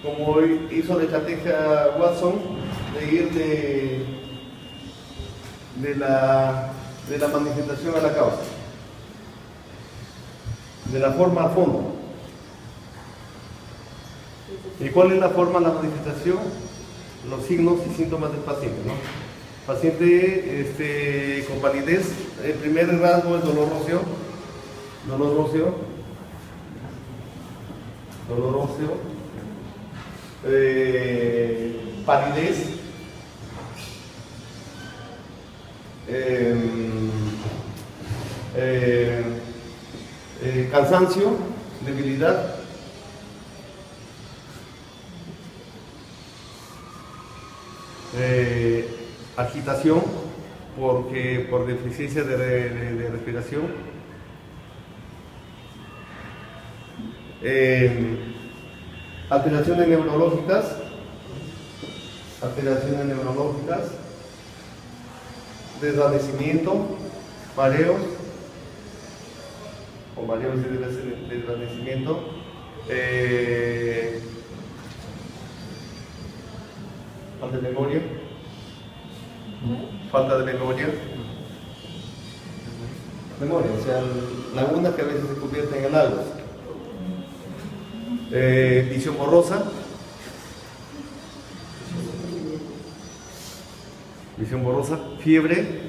como hizo la estrategia Watson, de ir de la manifestación a la causa, de la forma a fondo. ¿Y cuál es la forma, la manifestación? Los signos y síntomas del paciente, ¿no? Paciente con palidez, el primer rasgo es dolor óseo, palidez, cansancio, debilidad, agitación por deficiencia de respiración, Alteraciones neurológicas, desvanecimiento, mareos, o mareos de desvanecimiento, falta de memoria, o sea, lagunas que a veces se convierten en lagos. Visión borrosa, fiebre,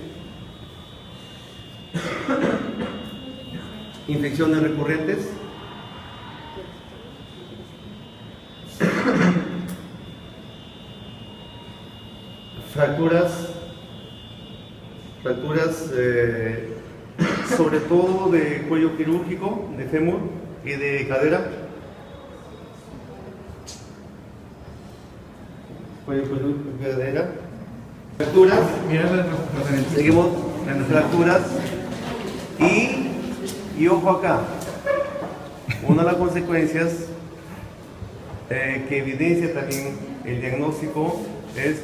infecciones recurrentes, fracturas, sobre todo de cuello quirúrgico, de fémur y de cadera. Fracturas, seguimos, fracturas y ojo acá, una de las consecuencias que evidencia también el diagnóstico es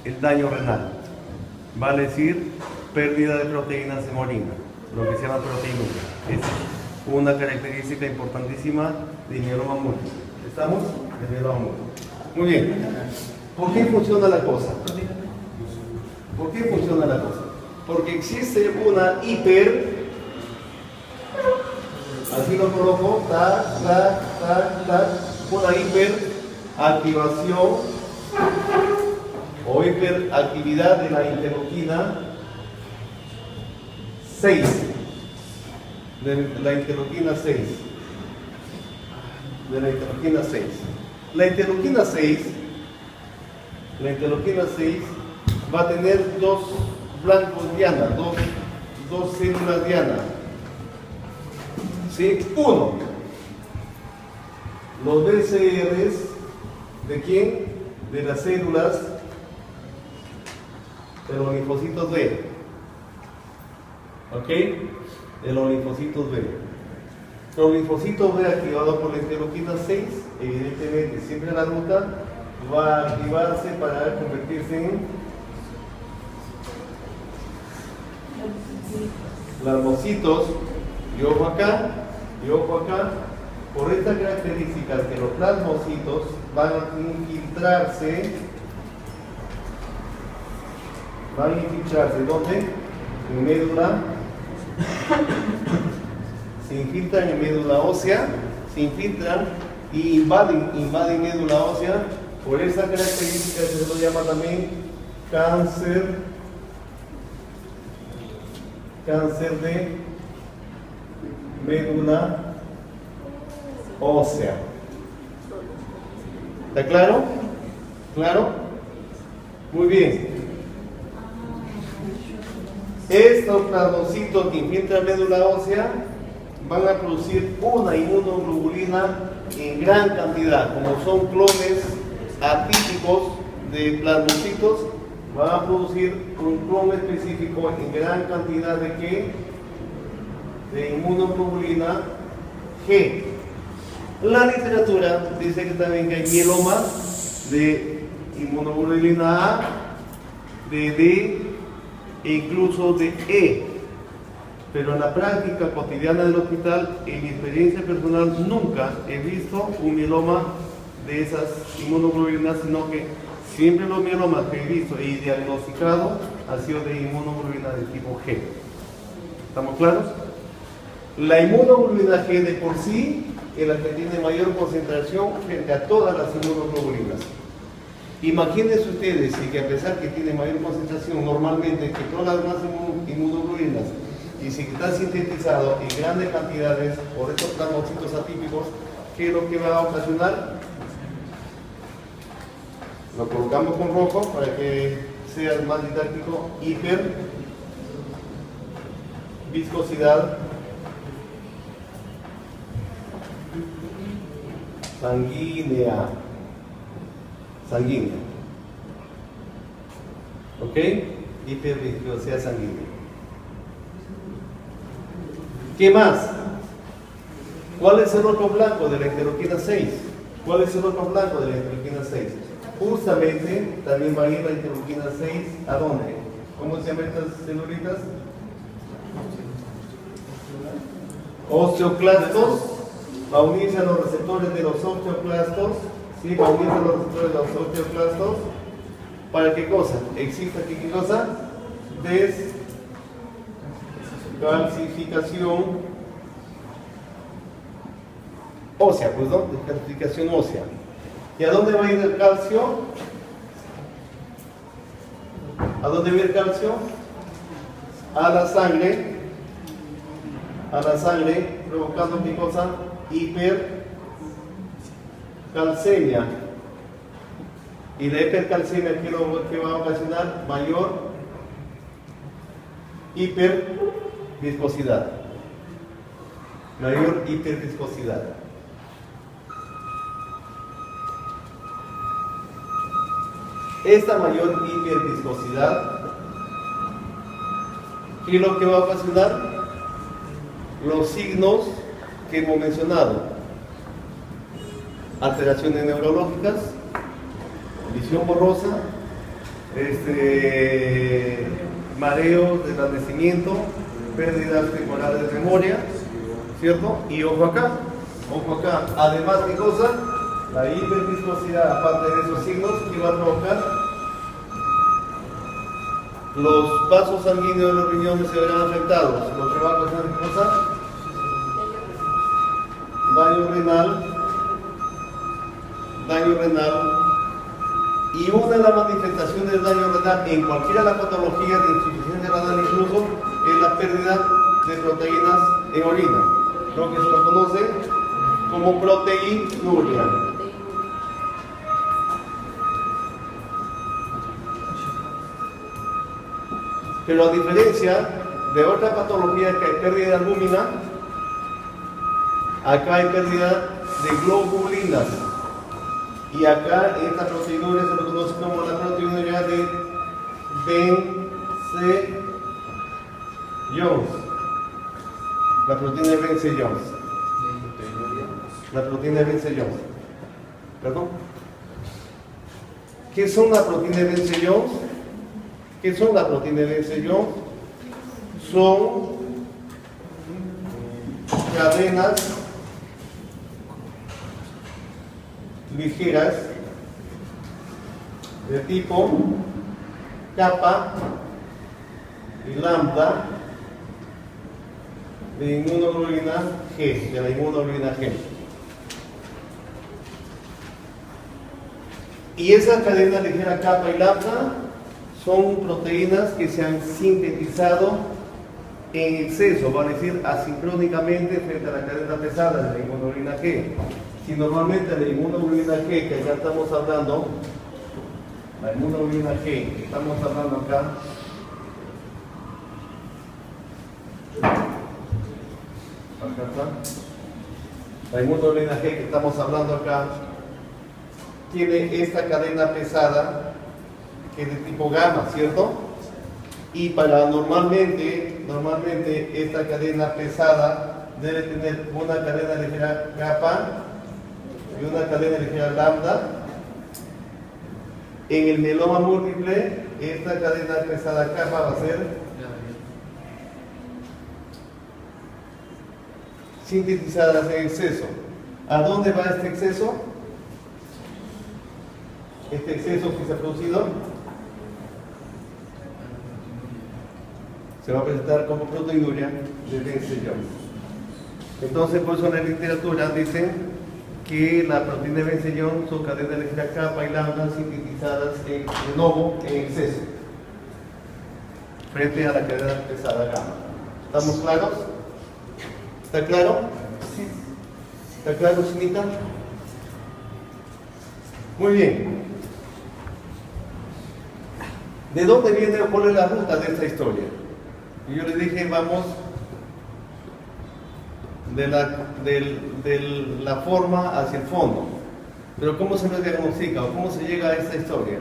el daño renal, vale decir, pérdida de proteínas en orina, lo que se llama proteinuria. Es una característica importantísima de mieloma múltiple. ¿Estamos? De mieloma múltiple. Muy bien. ¿Por qué funciona la cosa? Porque existe una así lo coloco, una hiperactivación o hiperactividad de la interleuquina 6. La interleuquina 6 va a tener dos blancos diana, dos células diana. ¿Sí? Uno, los BCRs, ¿de quién? De las células de los linfocitos B. ¿Ok? De los linfocitos B. Los linfocitos B activados por la interleuquina 6, evidentemente siempre la ruta va a activarse para convertirse en plasmocitos, y ojo acá, por estas características que los plasmocitos van a infiltrarse, ¿dónde? En médula, se infiltran en médula ósea, y invaden médula ósea. Por esa característica se lo llama también cáncer de médula ósea. ¿Está claro? ¿Claro? Muy bien. Estos plasmocitos que infiltran médula ósea van a producir una inmunoglobulina en gran cantidad, como son clones atípicos de plasmocitos, van a producir un clon específico en gran cantidad de ¿qué? De inmunoglobulina G. La literatura dice que también hay mieloma de inmunoglobulina A, de D e incluso de E. Pero en la práctica cotidiana del hospital, en mi experiencia personal, nunca he visto un mieloma de esas inmunoglobulinas, sino que siempre los mielomas que he visto y diagnosticado han sido de inmunoglobulina de tipo G. ¿Estamos claros? La inmunoglobulina G de por sí es la que tiene mayor concentración frente a todas las inmunoglobulinas. Imagínense ustedes que a pesar que tiene mayor concentración normalmente que todas las demás inmunoglobulinas, y si está sintetizado en grandes cantidades por estos plasmocitos atípicos, ¿qué es lo que va a ocasionar? Lo colocamos con rojo para que sea más didáctico. Viscosidad sanguínea. ¿Ok? Hiperviscosidad sanguínea. ¿Qué más? ¿Cuál es el otro blanco de la interleuquina 6? ¿Cuál es el otro flanco de la interleuquina 6? Justamente también va a ir la interleuquina 6, ¿a dónde? ¿Cómo se llaman estas celulitas? Osteoclastos. Va a unirse a los receptores de los osteoclastos. ¿Sí? Va a unirse a los receptores de los osteoclastos. ¿Para qué cosa? ¿Existe aquí qué cosa? Descalcificación ósea, pues no, descalcificación ósea. ¿Y a dónde va a ir el calcio? ¿A dónde va el calcio? A la sangre, provocando qué cosa? Hipercalcemia. Y la hipercalcemia, ¿qué va a ocasionar? Mayor hiperviscosidad. Mayor hiperviscosidad. Esta mayor hiperviscosidad, ¿qué es lo que va a ocasionar? Los signos que hemos mencionado: alteraciones neurológicas, visión borrosa, mareos, desvanecimiento, pérdidas temporales de memoria, ¿cierto? Y ojo acá, además, ¿qué cosa? La hiperviscosidad, aparte de esos signos, que va a provocar los vasos sanguíneos de los riñones se verán afectados. Lo que va a causar ¿qué cosa? Daño renal. Y una de las manifestaciones del daño renal en cualquiera de las patologías de insuficiencia renal incluso es la pérdida de proteínas en orina, lo que se lo conoce como proteinuria. Pero a diferencia de otra patología que hay pérdida de albúmina, acá hay pérdida de globulinas. Y acá esta proteinuria se lo conoce como la proteinuria de Vence-Jones. La proteína de Vence-Jones. La proteína de Vence-Jones. ¿Perdón? ¿Qué son las proteínas de Vence-Jones? ¿Qué son las proteínas de Vence-Jones? Son cadenas ligeras de tipo kappa y lambda de inmunoglobulina G, de la inmunoglobulina G. Y esa cadena ligera kappa y lambda son proteínas que se han sintetizado en exceso, va a decir asincrónicamente frente a la cadena pesada de la inmunoglobulina G. Si normalmente la inmunoglobulina G, que ya estamos hablando, la inmunoglobulina G que estamos hablando acá, la inmunoglobulina G que estamos hablando acá, tiene esta cadena pesada que es de tipo gamma, ¿cierto? Y para normalmente esta cadena pesada debe tener una cadena ligera kappa y una cadena ligera lambda. En el mieloma múltiple, esta cadena pesada kappa va a ser sintetizadas en exceso. ¿A dónde va este exceso? Este exceso que se ha producido se va a presentar como proteinuria de Vence-Jones. Entonces, por eso en la literatura dicen que la proteína de Vence-Jones son cadenas ligeras kappa y lambda sintetizadas de nuevo en exceso frente a la cadena pesada gamma. ¿Estamos claros? ¿Está claro? Sí. ¿Está claro, Sinita? Muy bien. ¿De dónde viene o cuál es la ruta de esta historia? Y yo les dije, vamos de la forma hacia el fondo. Pero ¿cómo se nos diagnostica o cómo se llega a esta historia?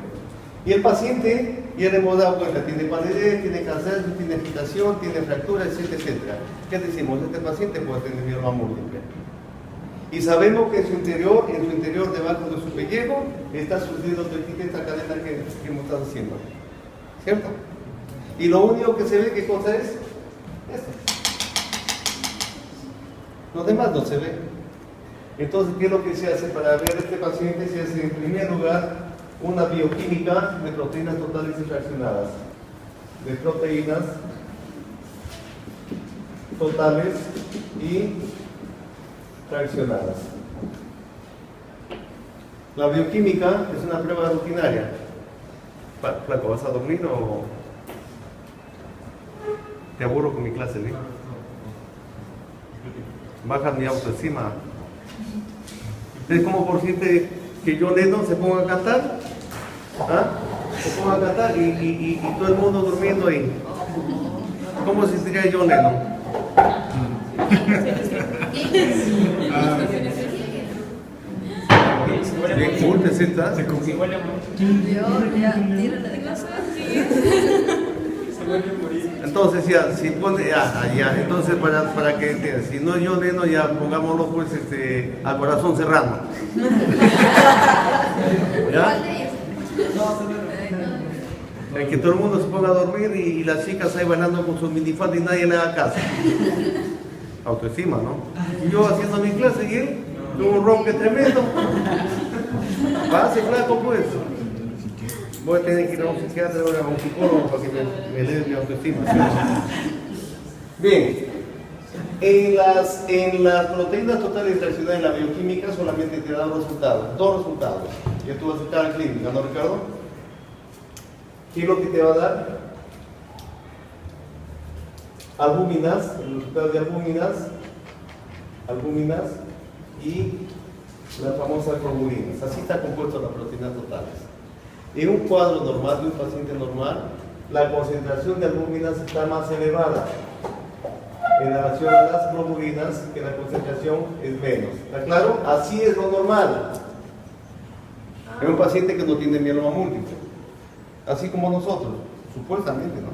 Y el paciente, ya le hemos dado cuenta, tiene palidez, tiene cansancio, tiene agitación, tiene fractura, etcétera, etcétera. ¿Qué decimos? Este paciente puede tener mieloma múltiple. Y sabemos que en su interior, debajo de su pellejo, está sucediendo esta cadena que hemos estado haciendo. ¿Cierto? Y lo único que se ve, ¿qué cosa es? Esto. Lo demás no se ve. Entonces, ¿qué es lo que se hace para ver a este paciente? Se hace en primer lugar una bioquímica de proteínas totales y fraccionadas. De proteínas totales y fraccionadas. La bioquímica es una prueba rutinaria. Flaco, ¿vas a dormir o te aburro con mi clase? ¿Sí? Baja mi autoestima. Es como por decirte que John Lennon se ponga a cantar, ¿ah? Se ponga a cantar y todo el mundo durmiendo ahí. ¿Cómo se diría John Lennon? Bien cool, ¿te sientas? Entonces ya, si pone, entonces para que entiendas, si no yo Leno, ya pongámoslo pues a corazón cerrado. ¿Ya? Que todo el mundo se ponga a dormir y las chicas ahí bailando con sus minifaldas y nadie le haga caso. Autoestima, ¿no? Y yo haciendo mi clase y él, con un ronque tremendo. Pase flaco pues. Voy a tener que ir a un psiquiatra ahora, a un psicólogo para que me eleve mi autoestima. Bien, en las proteínas totales fraccionadas en la bioquímica solamente te da dos resultados. Ya tú vas a estar en clínica, ¿no, Ricardo? ¿Qué es lo que te va a dar? Albúminas, el resultado de albúminas y las famosas globulinas. Así está compuesto las proteínas totales. En un cuadro normal de un paciente normal, la concentración de albúminas está más elevada en relación a las globulinas, que la concentración es menos. ¿Está claro? Así es lo normal. En un paciente que no tiene mieloma múltiple. Así como nosotros, supuestamente, ¿no?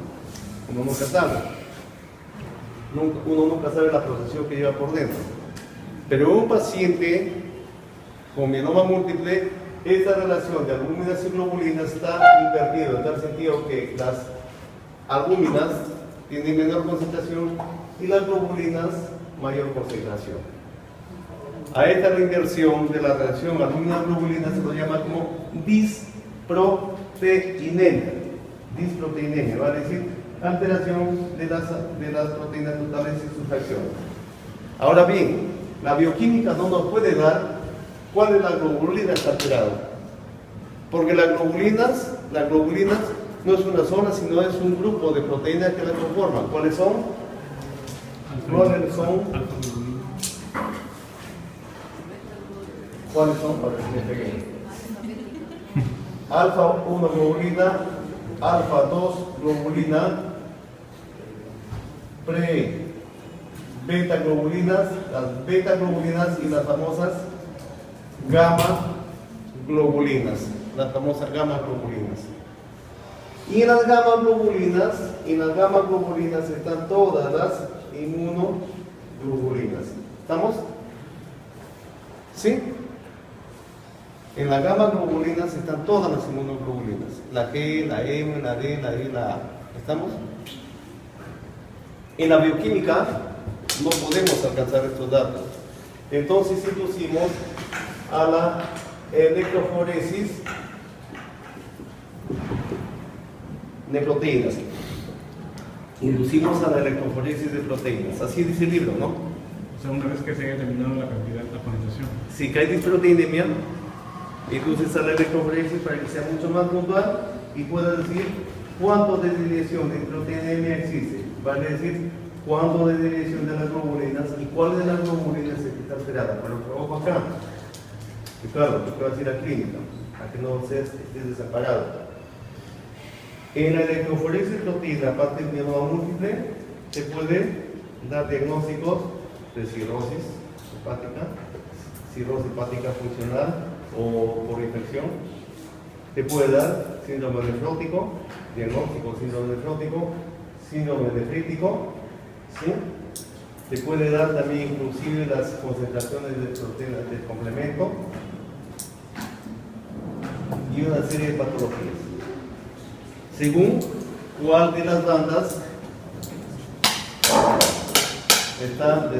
Uno nunca sabe. Uno nunca sabe la procesión que lleva por dentro. Pero un paciente con mieloma múltiple, esta relación de albúminas y globulinas está invertida, en tal sentido que las albúminas tienen menor concentración y las globulinas mayor concentración. A esta reinversión de la relación albúminas-globulinas se lo llama como disproteinemia. Disproteinemia, va a decir alteración de las proteínas totales y sus fracciones. Ahora bien, la bioquímica no nos puede dar cuál es la globulina que está alterada. Porque las globulinas no es una sola, sino es un grupo de proteínas que la conforman. ¿Cuáles son? ¿Cuáles son? Para que me peguen. Alfa 1 globulina, alfa 2 globulina, beta globulinas, las beta globulinas y las famosas gamma globulinas, las famosas gamma globulinas. Y en las gamma globulinas están todas las inmunoglobulinas. ¿Estamos? ¿Sí? En las gamma globulinas están todas las inmunoglobulinas. La G, la M, la D, la E, la A. ¿Estamos? En la bioquímica no podemos alcanzar estos datos. Entonces inducimos a la electroforesis de proteínas. Inducimos a la electroforesis de proteínas. Así dice el libro, ¿no? O sea, una vez que se haya determinado la cantidad, la concentración. Si hay disproteinemia, induces a la electroforesis para que sea mucho más puntual y pueda decir cuánto de desviación de disproteinemia existe. Vale decir cuánto de desviación de las globulinas y cuál de las globulinas está alterada. Pero ojo acá. Y claro, tú vas a ir a clínica, a que no estés desamparado. En la electroforesis de proteína, aparte del mieloma múltiple, se puede dar diagnósticos de cirrosis hepática funcional o por infección. Se puede dar síndrome nefrótico, diagnóstico síndrome nefrótico, síndrome nefrítico, ¿sí? te puede dar también inclusive las concentraciones de proteínas del complemento y una serie de patologías, según cuál de las bandas está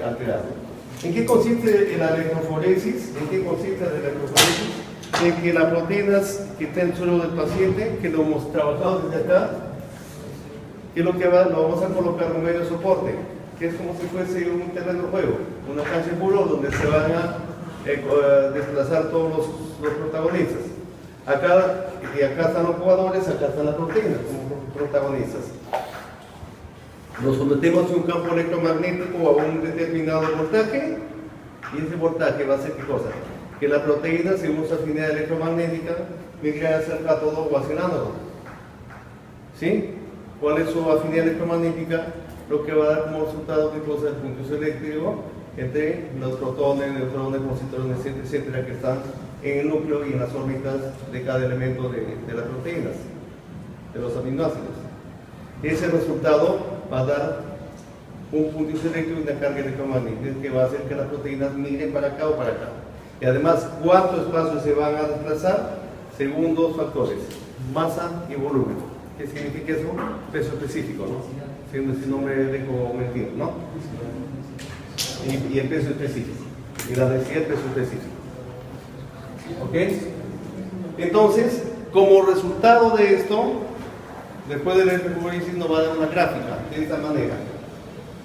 alterado. ¿En qué consiste la electroforesis? ¿En qué consiste la electroforesis? En que las proteínas que está en el suelo del paciente, que lo hemos trabajado desde acá, que lo que va, lo vamos a colocar en un medio de soporte, que es como si fuese un terreno de juego, una cancha de fútbol donde se van a desplazar todos los protagonistas. Acá están los jugadores, acá están las proteínas como protagonistas. Nos sometemos a un campo electromagnético a un determinado voltaje, y ese voltaje va a hacer ¿qué cosa? Que la proteína, según su afinidad electromagnética, migre hacia el cátodo o hacia el ánodo. ¿Sí? ¿Cuál es su afinidad electromagnética? Lo que va a dar como resultado de cosas el punto eléctrico entre los protones, neutrones, positrones, etcétera, que están en el núcleo y en las órbitas de cada elemento de las proteínas, de los aminoácidos. Ese resultado va a dar un punto eléctrico y una carga electromagnética que va a hacer que las proteínas migren para acá o para acá. Y además, ¿cuánto espacio se van a desplazar? Según dos factores, masa y volumen. ¿Qué significa eso? Peso específico, ¿no? Si no me dejo mentir, ¿no? Y el peso específico. Y la densidad del peso específico. ¿Ok? Entonces, como resultado de esto, después de la electroforesis nos va a dar una gráfica de esta manera.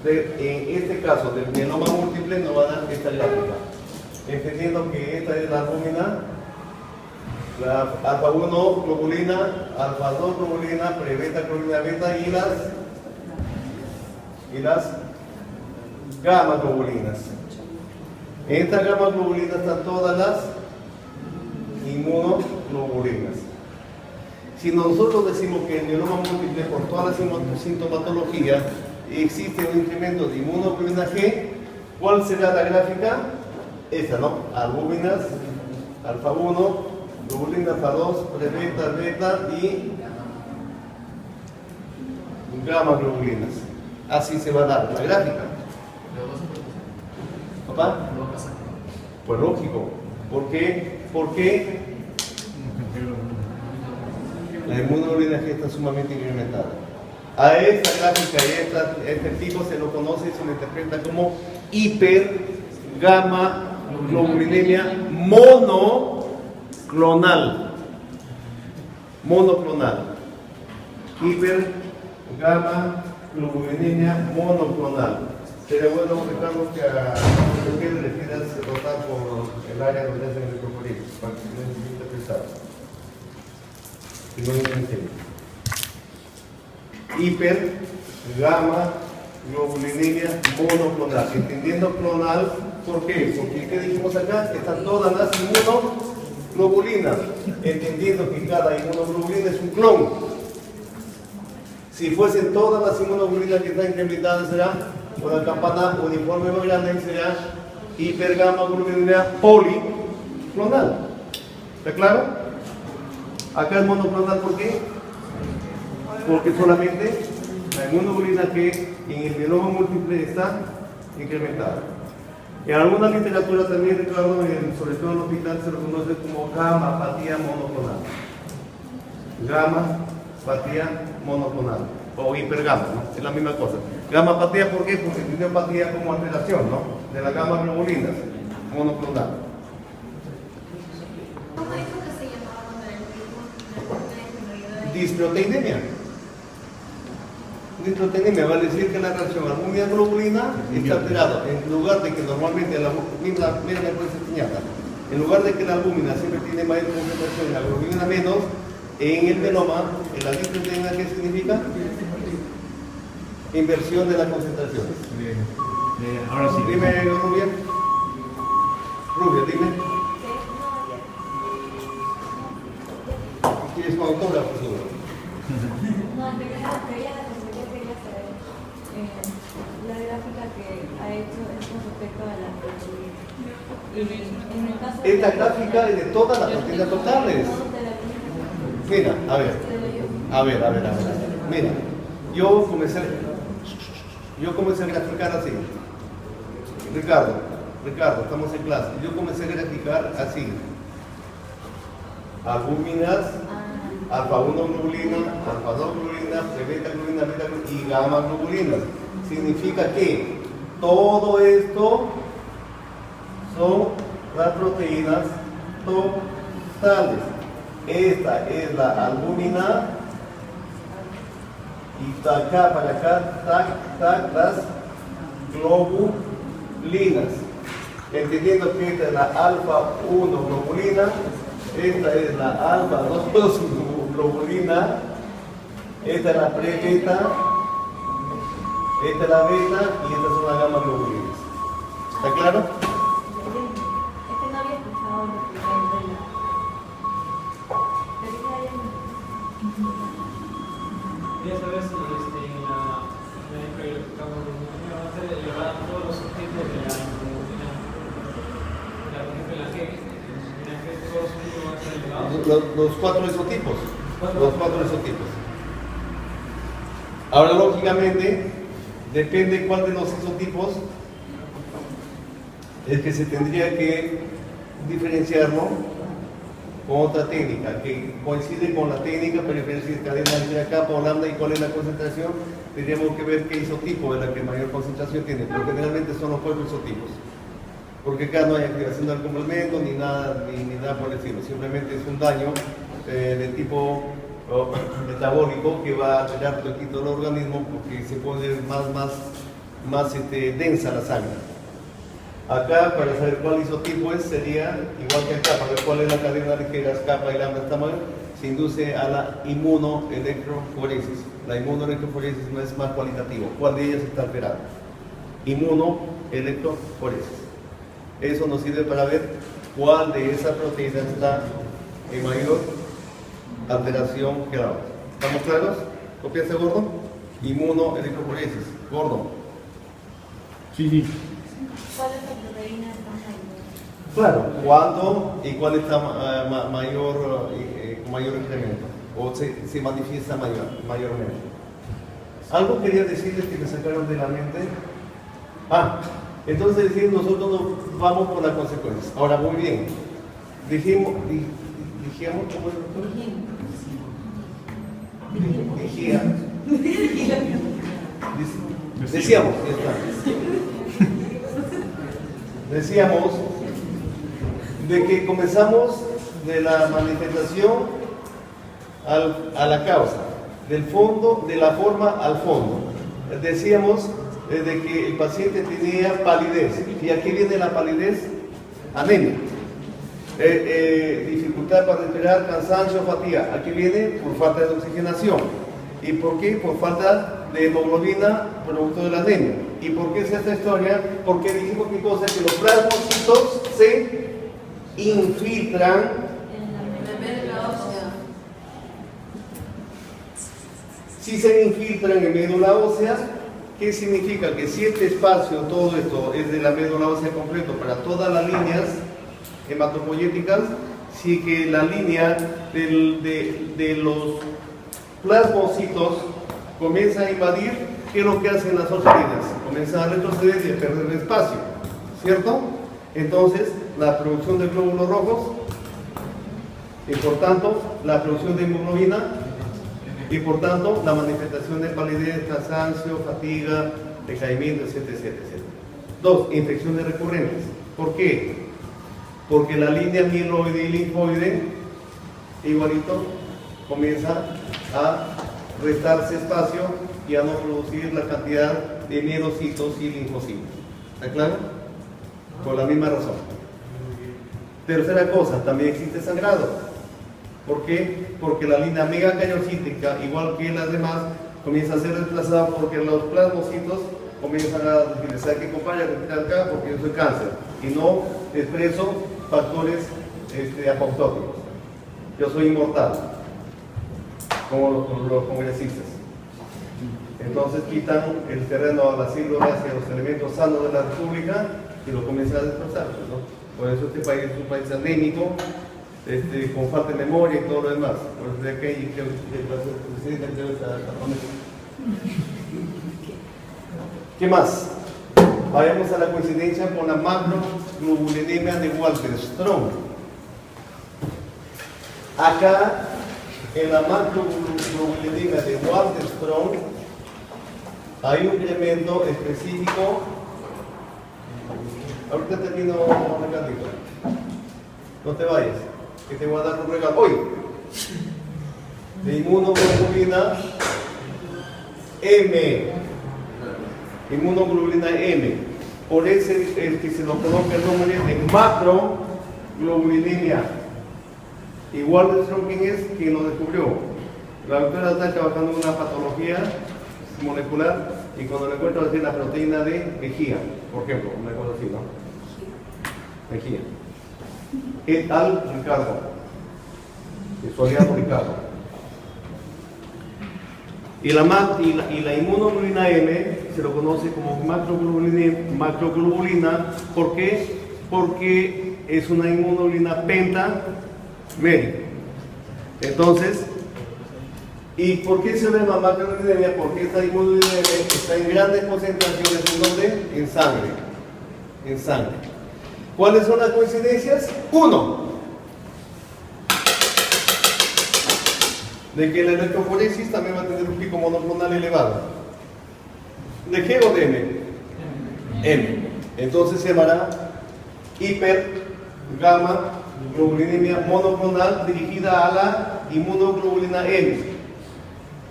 En este caso del mieloma múltiple nos va a dar esta gráfica. Entendiendo que esta es la albúmina, la alfa 1 globulina, alfa 2 globulina, prebeta globulina beta y las gamma globulinas. En estas gamma globulinas están todas las inmunoglobulinas. Si nosotros decimos que en el mieloma múltiple, por toda la sintomatología, existe un incremento de inmunoglobulina G, ¿cuál será la gráfica? Esta, ¿no? Albúminas, alfa 1, globulina alfa 2, prebeta, beta y gamma globulinas. Así se va a dar la gráfica. ¿Papá? Pues lógico. ¿Por qué? Porque la inmunoglobulina G está sumamente incrementada. A esta gráfica y este tipo se lo conoce y se lo interpreta como hipergamma globulinemia monoclonal. Hipergamma globulinemia monoclonal. Sería bueno, Ricardo, que a usted le pidas rotar por el área donde hacen el electroforesis para que se necesite prestar. Y no intenten. Hipergamma globulinemia monoclonal. Entendiendo clonal, ¿por qué? Porque ¿qué dijimos acá? Están todas las inmunoglobulinas. Entendiendo que cada inmunoglobulina es un clon. Si fuesen todas las inmunoglobulinas que están incrementadas, será una campana uniforme más grande, será hipergamma globulinemia policlonal. ¿Está claro? Acá es monoclonal, ¿por qué? Porque solamente la inmunoglobulina que en el mieloma múltiple está incrementada. En alguna literatura también, Ricardo, sobre todo en el hospital, se lo conoce como gamma-apatía monoclonal. Gamma-apatía monoclonal. O hipergamma, ¿no? Es la misma cosa. Gamma-apatía, ¿por qué? Porque tiene apatía como alteración, ¿no? De la gamma globulinas monoclonal. ¿Cómo dijo que se llamaba cuando el Disproteinemia. Disproteinemia va a decir que la reacción albúmina-globulina está alterada. En lugar de que normalmente la albúmina, mira la señala, en lugar de que la albúmina siempre tiene mayor concentración y la globulina menos, en el mieloma, en la disproteinemia, ¿qué significa? Inversión de las concentraciones. Ahora sí. Dime, Rubia. Rubia, dime. ¿Quieres un autógrafo, seguro? No, quería saber la gráfica que ha hecho es con respecto a las proteínas. Y en el caso Esta gráfica es de todas las proteínas totales. Mira, a ver. Mira, yo comencé. Yo comencé a graficar así. Ricardo, estamos en clase. Yo comencé a graficar así. Albúminas, alfa 1 globulina, alfa 2 globulina, beta globulina, beta globulina y gamma globulinas. Significa que todo esto son las proteínas totales. Esta es la albúmina y está acá para acá, tac, las globulinas. Entendiendo que esta es la alfa 1 globulina, esta es la alfa 2 globulina, esta es la pre-beta, esta es la beta y estas son las gamma globulinas. ¿Está claro? Es que no había escuchado lo que era Quería saber si en la médica y lo que estamos viendo va a ser elevada todos los subtipos de la hemoglobina. Por ejemplo, en la G, todos los subtipos van a ser elevados. Los cuatro isotipos. Los cuatro isotipos. Ahora, lógicamente, depende cuál de los isotipos es que se tendría que diferenciarlo con otra técnica que coincide con la técnica, pero diferencia de cadena de capa o lambda y cuál es la concentración. Tendríamos que ver qué isotipo es la que mayor concentración tiene, pero generalmente son los cuatro isotipos. Porque acá no hay activación del complemento ni nada por el estilo, simplemente es un daño de tipo metabólico que va a alterar un poquito el organismo porque se pone más densa la sangre. Acá, para saber cuál isotipo es, sería igual que acá, para ver cuál es la cadena ligera, capa y lambda tamaño, se induce a la inmunoelectroforesis. La inmunoelectroforesis no es más cualitativo. ¿Cuál de ellas está alterada? Inmunoelectroforesis. Eso nos sirve para ver cuál de esas proteínas está en mayor alteración que la otra. ¿Estamos claros? ¿Copiaste, gordo? Inmunoelectroforesis. Gordo. Sí. ¿Cuál es la proteína que está mayor? Claro, ¿cuánto y cuál está mayor incremento? ¿O se manifiesta mayormente? Algo quería decirles que me sacaron de la mente. Entonces decir, nosotros nos vamos por las consecuencias. Ahora, muy bien. Dijimos, ¿cómo es, doctor? Decíamos, ya está. Decíamos de que comenzamos de la manifestación a la causa, del fondo, de la forma al fondo. Decíamos de que el paciente tenía palidez, y aquí viene la palidez, anemia, dificultad para respirar, cansancio, fatiga. Aquí viene por falta de oxigenación. ¿Y por qué? Por falta de hemoglobina producto de la anemia. ¿Y por qué es esta historia? Porque dijimos que cosa que los plasmocitos se infiltran En la médula ósea. si se infiltran en médula ósea. ¿Qué significa? Que si este espacio, todo esto es de la médula ósea completo para todas las líneas hematopoyéticas, sí que la línea de los plasmocitos comienza a invadir, ¿qué es lo que hacen las otras líneas? Comienzan a retroceder y a perder el espacio, ¿cierto? Entonces, la producción de glóbulos rojos y por tanto, la producción de hemoglobina y por tanto, la manifestación de palidez, cansancio, fatiga, decaimiento, etcétera, etcétera. 2. Infecciones recurrentes. ¿Por qué? Porque la línea mieloide y linfoide, igualito, comienza a restarse espacio y a no producir la cantidad de mielocitos y linfocitos. ¿Está claro? Por la misma razón. Tercera cosa, también existe sangrado. ¿Por qué? Porque la línea megacariocítica, igual que las demás, comienza a ser desplazada porque los plasmocitos comienzan a decir, ¿sabe qué, compadre? Respirar acá porque yo soy cáncer y no expreso factores apoptóticos. Yo soy inmortal, como los congresistas. Entonces quitan el terreno a las células y a los elementos sanos de la república y lo comienzan a desplazar, ¿no? Por eso este país es un país anémico, con falta de memoria y todo lo demás. Por eso de aquí el presidente debe estar japonés. ¿Qué más? Vayamos a la coincidencia con la macroglobulinemia de Waldenström. Acá, en la macroglobulinemia de Waldenström, hay un elemento específico. Ahorita termino, Ricardo. No te vayas, que te voy a dar un regalo hoy. De inmunoglobulina M. Inmunoglobulina M. Por eso el que se lo coloca el nombre de macroglobulinemia. Igual de Strong, ¿quién es? Quien lo descubrió. La doctora está trabajando en una patología molecular y cuando le encuentra decir la proteína de Mejía, por ejemplo, una cosa así, ¿no? Mejía. Et al Ricardo. De su aliado Ricardo. Y la inmunoglobulina M se lo conoce como macroglobulina. ¿Por qué? Porque es una inmunoglobulina pentamérica. Entonces, ¿y por qué se llama macroglobulinemia? Porque esta inmunoglobulina M está en grandes concentraciones. ¿En dónde? En sangre. En sangre. ¿Cuáles son las coincidencias? 1. De que la electroforesis también va a tener un pico monoclonal elevado. ¿De G o de M? M. Entonces se llamará hipergamma globulinemia monoclonal dirigida a la inmunoglobulina M.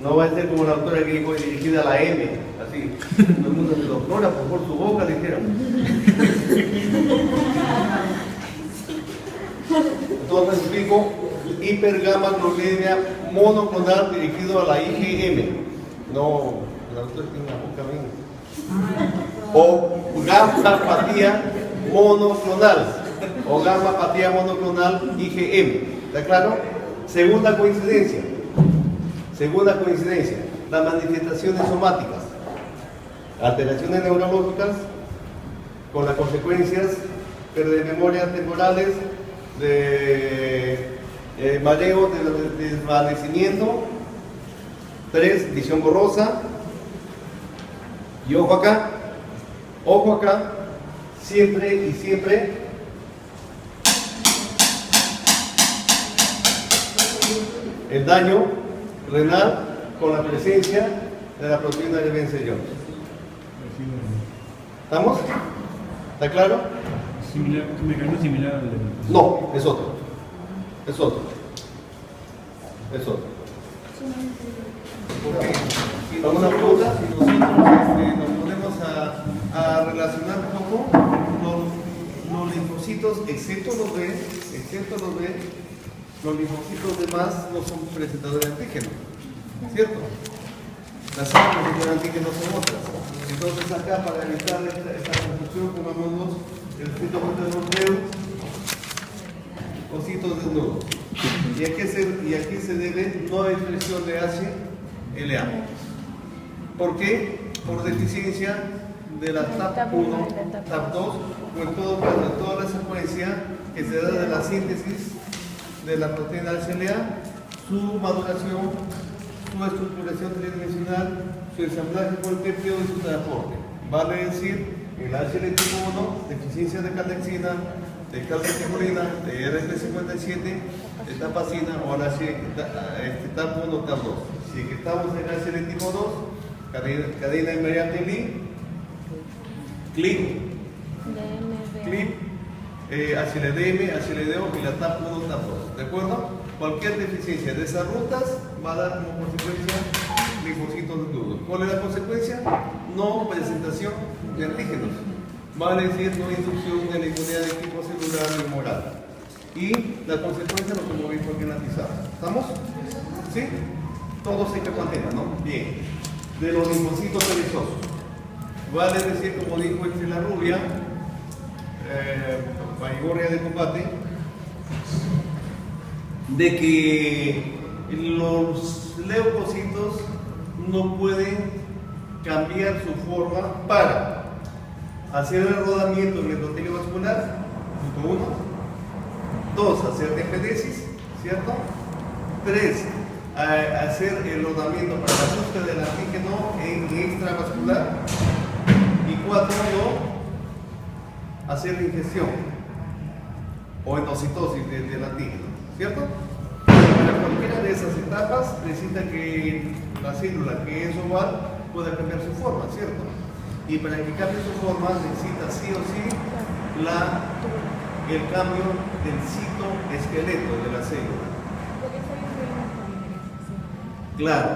No va a ser como la doctora que dijo dirigida a la M, así. Todo el mundo dice, doctora, por favor, su boca, dijeron. Entonces explico, hipergamma globulinemia monoclonal dirigido a la IgM. No, la doctora tiene una boca bien. O gamapatía monoclonal. O gamapatía monoclonal IgM. ¿Está claro? Segunda coincidencia, las manifestaciones somáticas, alteraciones neurológicas con las consecuencias de memorias temporales, de mareo, de desvanecimiento. 3, visión borrosa. Y ojo acá, siempre y siempre el daño renal con la presencia de la proteína de Benson-Jones. ¿Estamos? ¿Está claro? Similar, mecanismo similar al de... No, es otro. ¿Alguna pregunta? Si nosotros nos ponemos a relacionar un poco los linfocitos, excepto los B, los linfocitos demás no son presentadores de antígenos, ¿cierto? Las células de antígenos son otras. Entonces acá, para evitar esta confusión, pongámonos el citocromo de los dedos, ositos desnudos. ¿Y a qué se debe no expresión de HLA? ¿Por qué? Por deficiencia de la TAP1, TAP2, o en todo caso, de toda la secuencia que se da de la síntesis de la proteína HLA, su maduración, su estructuración tridimensional, su ensamblaje con el péptido y su transporte. Vale decir, el HL tipo 1, deficiencia de calexina, de calciumina, de RP57, de tapacina o la TAP1, TAP2. Si estamos en HL tipo 2, cadena inmediata CLIP, HLDM, HLDO y la TAP1, TAP2. ¿De acuerdo? Cualquier deficiencia de esas rutas va a dar como consecuencia linfocitos desnudos. ¿Cuál es la consecuencia? No presentación de antígenos. Vale decir, no inducción de la inmunidad de tipo celular o humoral. Y la consecuencia lo como vimos aquí en la pizarra. ¿Estamos? ¿Sí? Todo se capantena, ¿no? Bien. De los linfocitos perezosos. Vale decir, como dijo la rubia, Baigorria de combate, de que los leucocitos no pueden cambiar su forma para hacer el rodamiento del endotelio vascular, punto 1. 2, hacer diapedesis, ¿cierto? 3, hacer el rodamiento para el ajuste del antígeno en extravascular. 4, no hacer la ingestión o endocitosis del antígeno, ¿cierto? Para cualquiera de esas etapas necesita que la célula, que es oval, pueda cambiar su forma, ¿cierto? Y para que cambie su forma necesita sí o sí el cambio del citoesqueleto de la célula. Claro,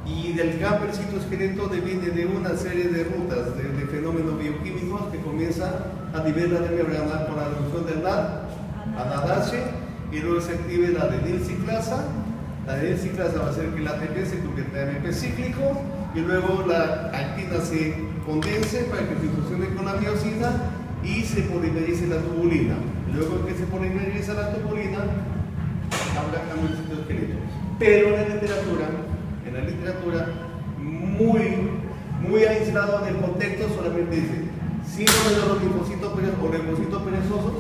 y del cambio del citoesqueleto deviene de una serie de rutas de fenómenos bioquímicos que comienzan a nivel de la membrana con la reducción del NAD, y luego se active la adenilciclasa. La adenilciclasa va a hacer que el ATP se convierta en AMP cíclico y luego la actina se condense para que se fusione con la miosina y se polimerice la tubulina. Luego que se polimeriza la tubulina, habrá cambio del citoesqueleto. Pero en la literatura, muy aislado del contexto, solamente dice síndrome de los linfocitos o leucocitos perezosos.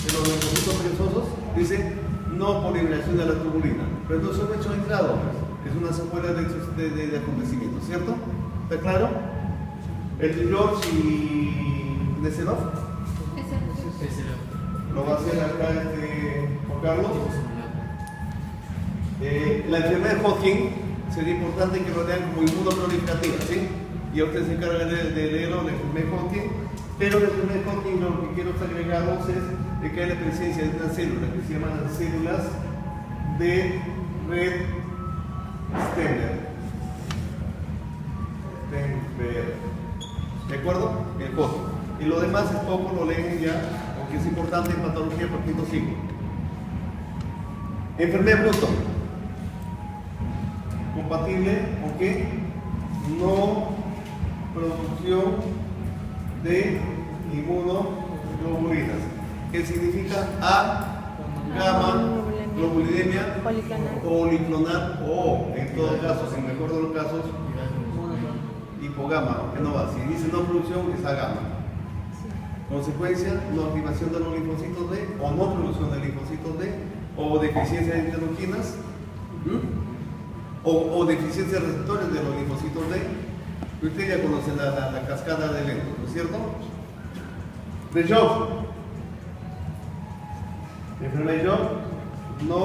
En los leucocitos perezosos dice no polimerización de la tubulina, pero no son hechos aislados, es una secuela de acontecimientos, ¿cierto? ¿Está claro? El de George y Neselov lo va a hacer acá Juan Carlos. La enfermedad de Hodgkin sería importante que lo lean como inmunoproliferativa, ¿sí? Y usted se encarga de leerlo, la enfermedad de Hodgkin. Pero la enfermedad de Hodgkin, lo que quiero agregarnos es de que hay la presencia de una célula que se llaman las células de red Stenberg. ¿De acuerdo? El Hodgkin. Y lo demás es poco, lo leen ya, aunque es importante en patología por quinto siglo. Enfermedad de Bruton. Compatible con qué? No producción de inmunoglobulinas. ¿Qué significa? A, gamma, globulinemia, policlonal o, en todo caso, en el mejor de los casos, hipogama, aunque no va. Si dice no producción, es A gamma. Consecuencia, no activación de los linfocitos D o no producción de linfocitos D o deficiencia de interleuquinas o deficiencia de receptores de los linfocitos D. Usted ya conoce la cascada de eventos, ¿no es cierto? De Job. Enfermedad de Job no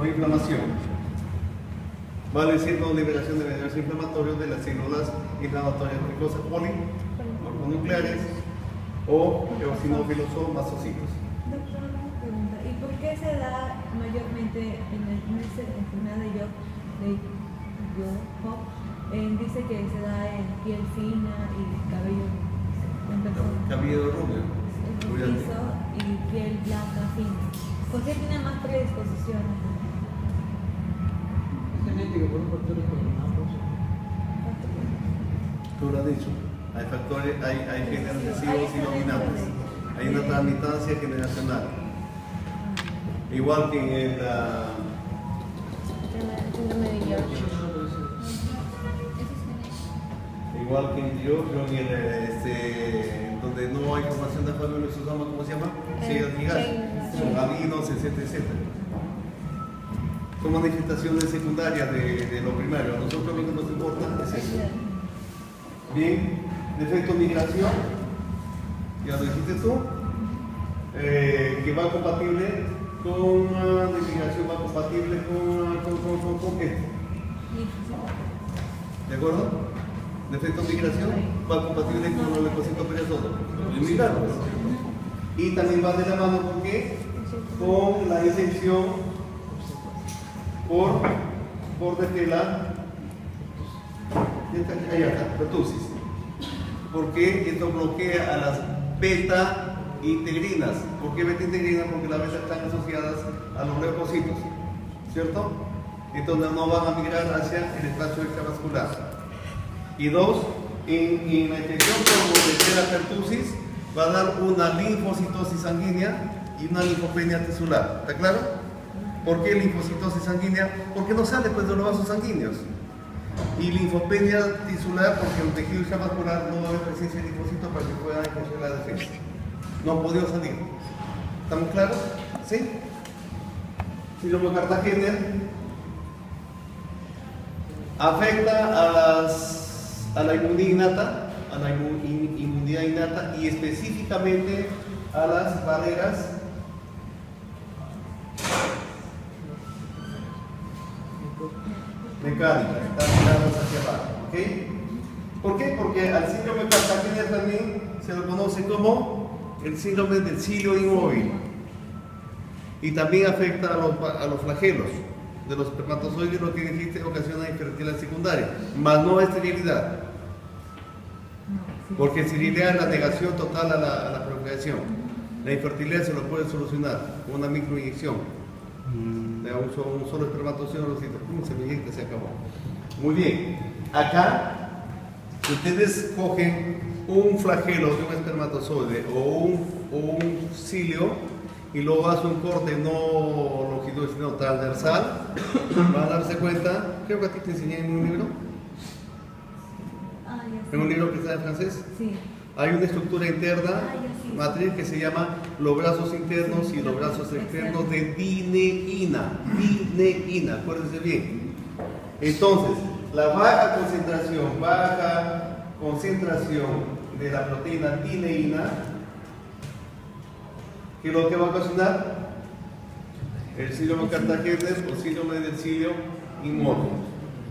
inflamación. Vale decir no liberación de mediadores inflamatorios de las células inflamatorias precoces polinucleares o eosinófilos o masocitos. Doctor, una pregunta. ¿Y por qué se da mayormente en esa enfermedad de Job? Dice que se da en piel fina y cabello en persona. Cabello rubio. Rojizo y piel blanca fina. ¿Por qué tiene más predisposiciones? Genético, por un factor Tú lo has dicho. Hay factores, hay géneros recesivos y dominantes. Hay una transmitancia generacional. Igual que en la igual que en donde no hay formación de familia lisosoma, ¿cómo se llama? Células gigantes, son aminos, etcétera. Son manifestaciones secundarias de lo primario. A nosotros lo que nos importa es eso. Bien, defecto de migración, ya lo dijiste tú, que va compatible con la migración, va compatible con esto. ¿De acuerdo? Defecto de migración va compatible con los leucocitos perezosos, los milagros. Y también va de la mano con qué? Con la infección por la pertussis. Porque esto bloquea a las beta-integrinas. ¿Por qué beta-integrinas? Porque las beta están asociadas a los leucocitos, ¿cierto? Entonces no van a migrar hacia el espacio extravascular. Y dos, en la infección por la pertussis va a dar una linfocitosis sanguínea y una linfopenia tisular. ¿Está claro? ¿Por qué linfocitosis sanguínea? Porque no sale pues de los vasos sanguíneos. Y linfopenia tisular porque en el tejido extravascular no va a haber presencia de linfocitos para que puedan ejercer la defensa. No ha podido salir. ¿Estamos claros? ¿Sí? Si lo Cartagena, Afecta a la inmunidad innata, y específicamente a las barreras mecánicas, están tiradas hacia abajo, ¿ok? ¿Por qué? Porque al síndrome de Cartagena también se lo conoce como el síndrome del cilio inmóvil, y también afecta a los flagelos de los espermatozoides, lo que dijiste ocasiona infertilidad secundaria, más no esterilidad, porque esterilidad es la negación total a la procreación. La infertilidad se lo puede solucionar con una microinyección. Le da un solo espermatozoide, se me inyecta, se acabó. Muy bien, acá ustedes cogen un flagelo de un espermatozoide o un cilio y luego hacen un corte no longitudinal sino transversal. Van a darse cuenta, creo que a ti te enseñé en un libro, en un libro que está en francés. Sí. Hay una estructura interna, ya sí. matriz, que se llama los brazos internos y los brazos externos de dineína. Dineína, acuérdense bien. Entonces, la baja concentración de la proteína dineína, ¿qué es lo que va a ocasionar? El síndrome Cartagena o síndrome del cilio inmóvil.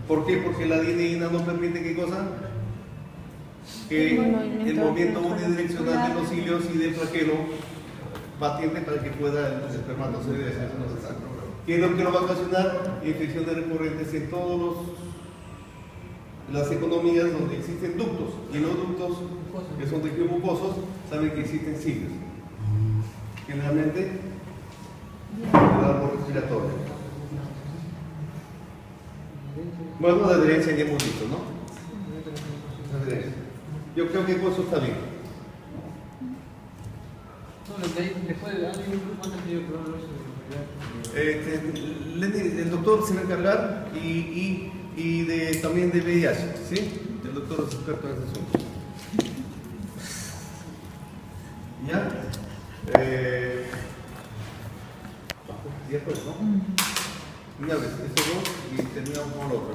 ¿Por qué? Porque la dineína no permite, ¿qué cosa? Que el movimiento unidireccional de los cilios y del flagelo batiente para que pueda el espermatozoide hacerse una cesárea. ¿Qué es lo que lo va a ocasionar? Infecciones recurrentes en todas las economías donde existen ductos, y los ductos que son tejidos mucosos saben que existen cilios, generalmente el árbol respiratorio. Bueno, la adherencia ya hemos visto, ¿no? La adherencia. Yo creo que con eso está bien. Después de año un grupo antes que yo el doctor se va a encargar y también de VIH, ¿sí? El doctor es experto en ese asunto. ¿Ya? Ya pues, ¿no? Una vez, esto dos y terminamos con lo otro.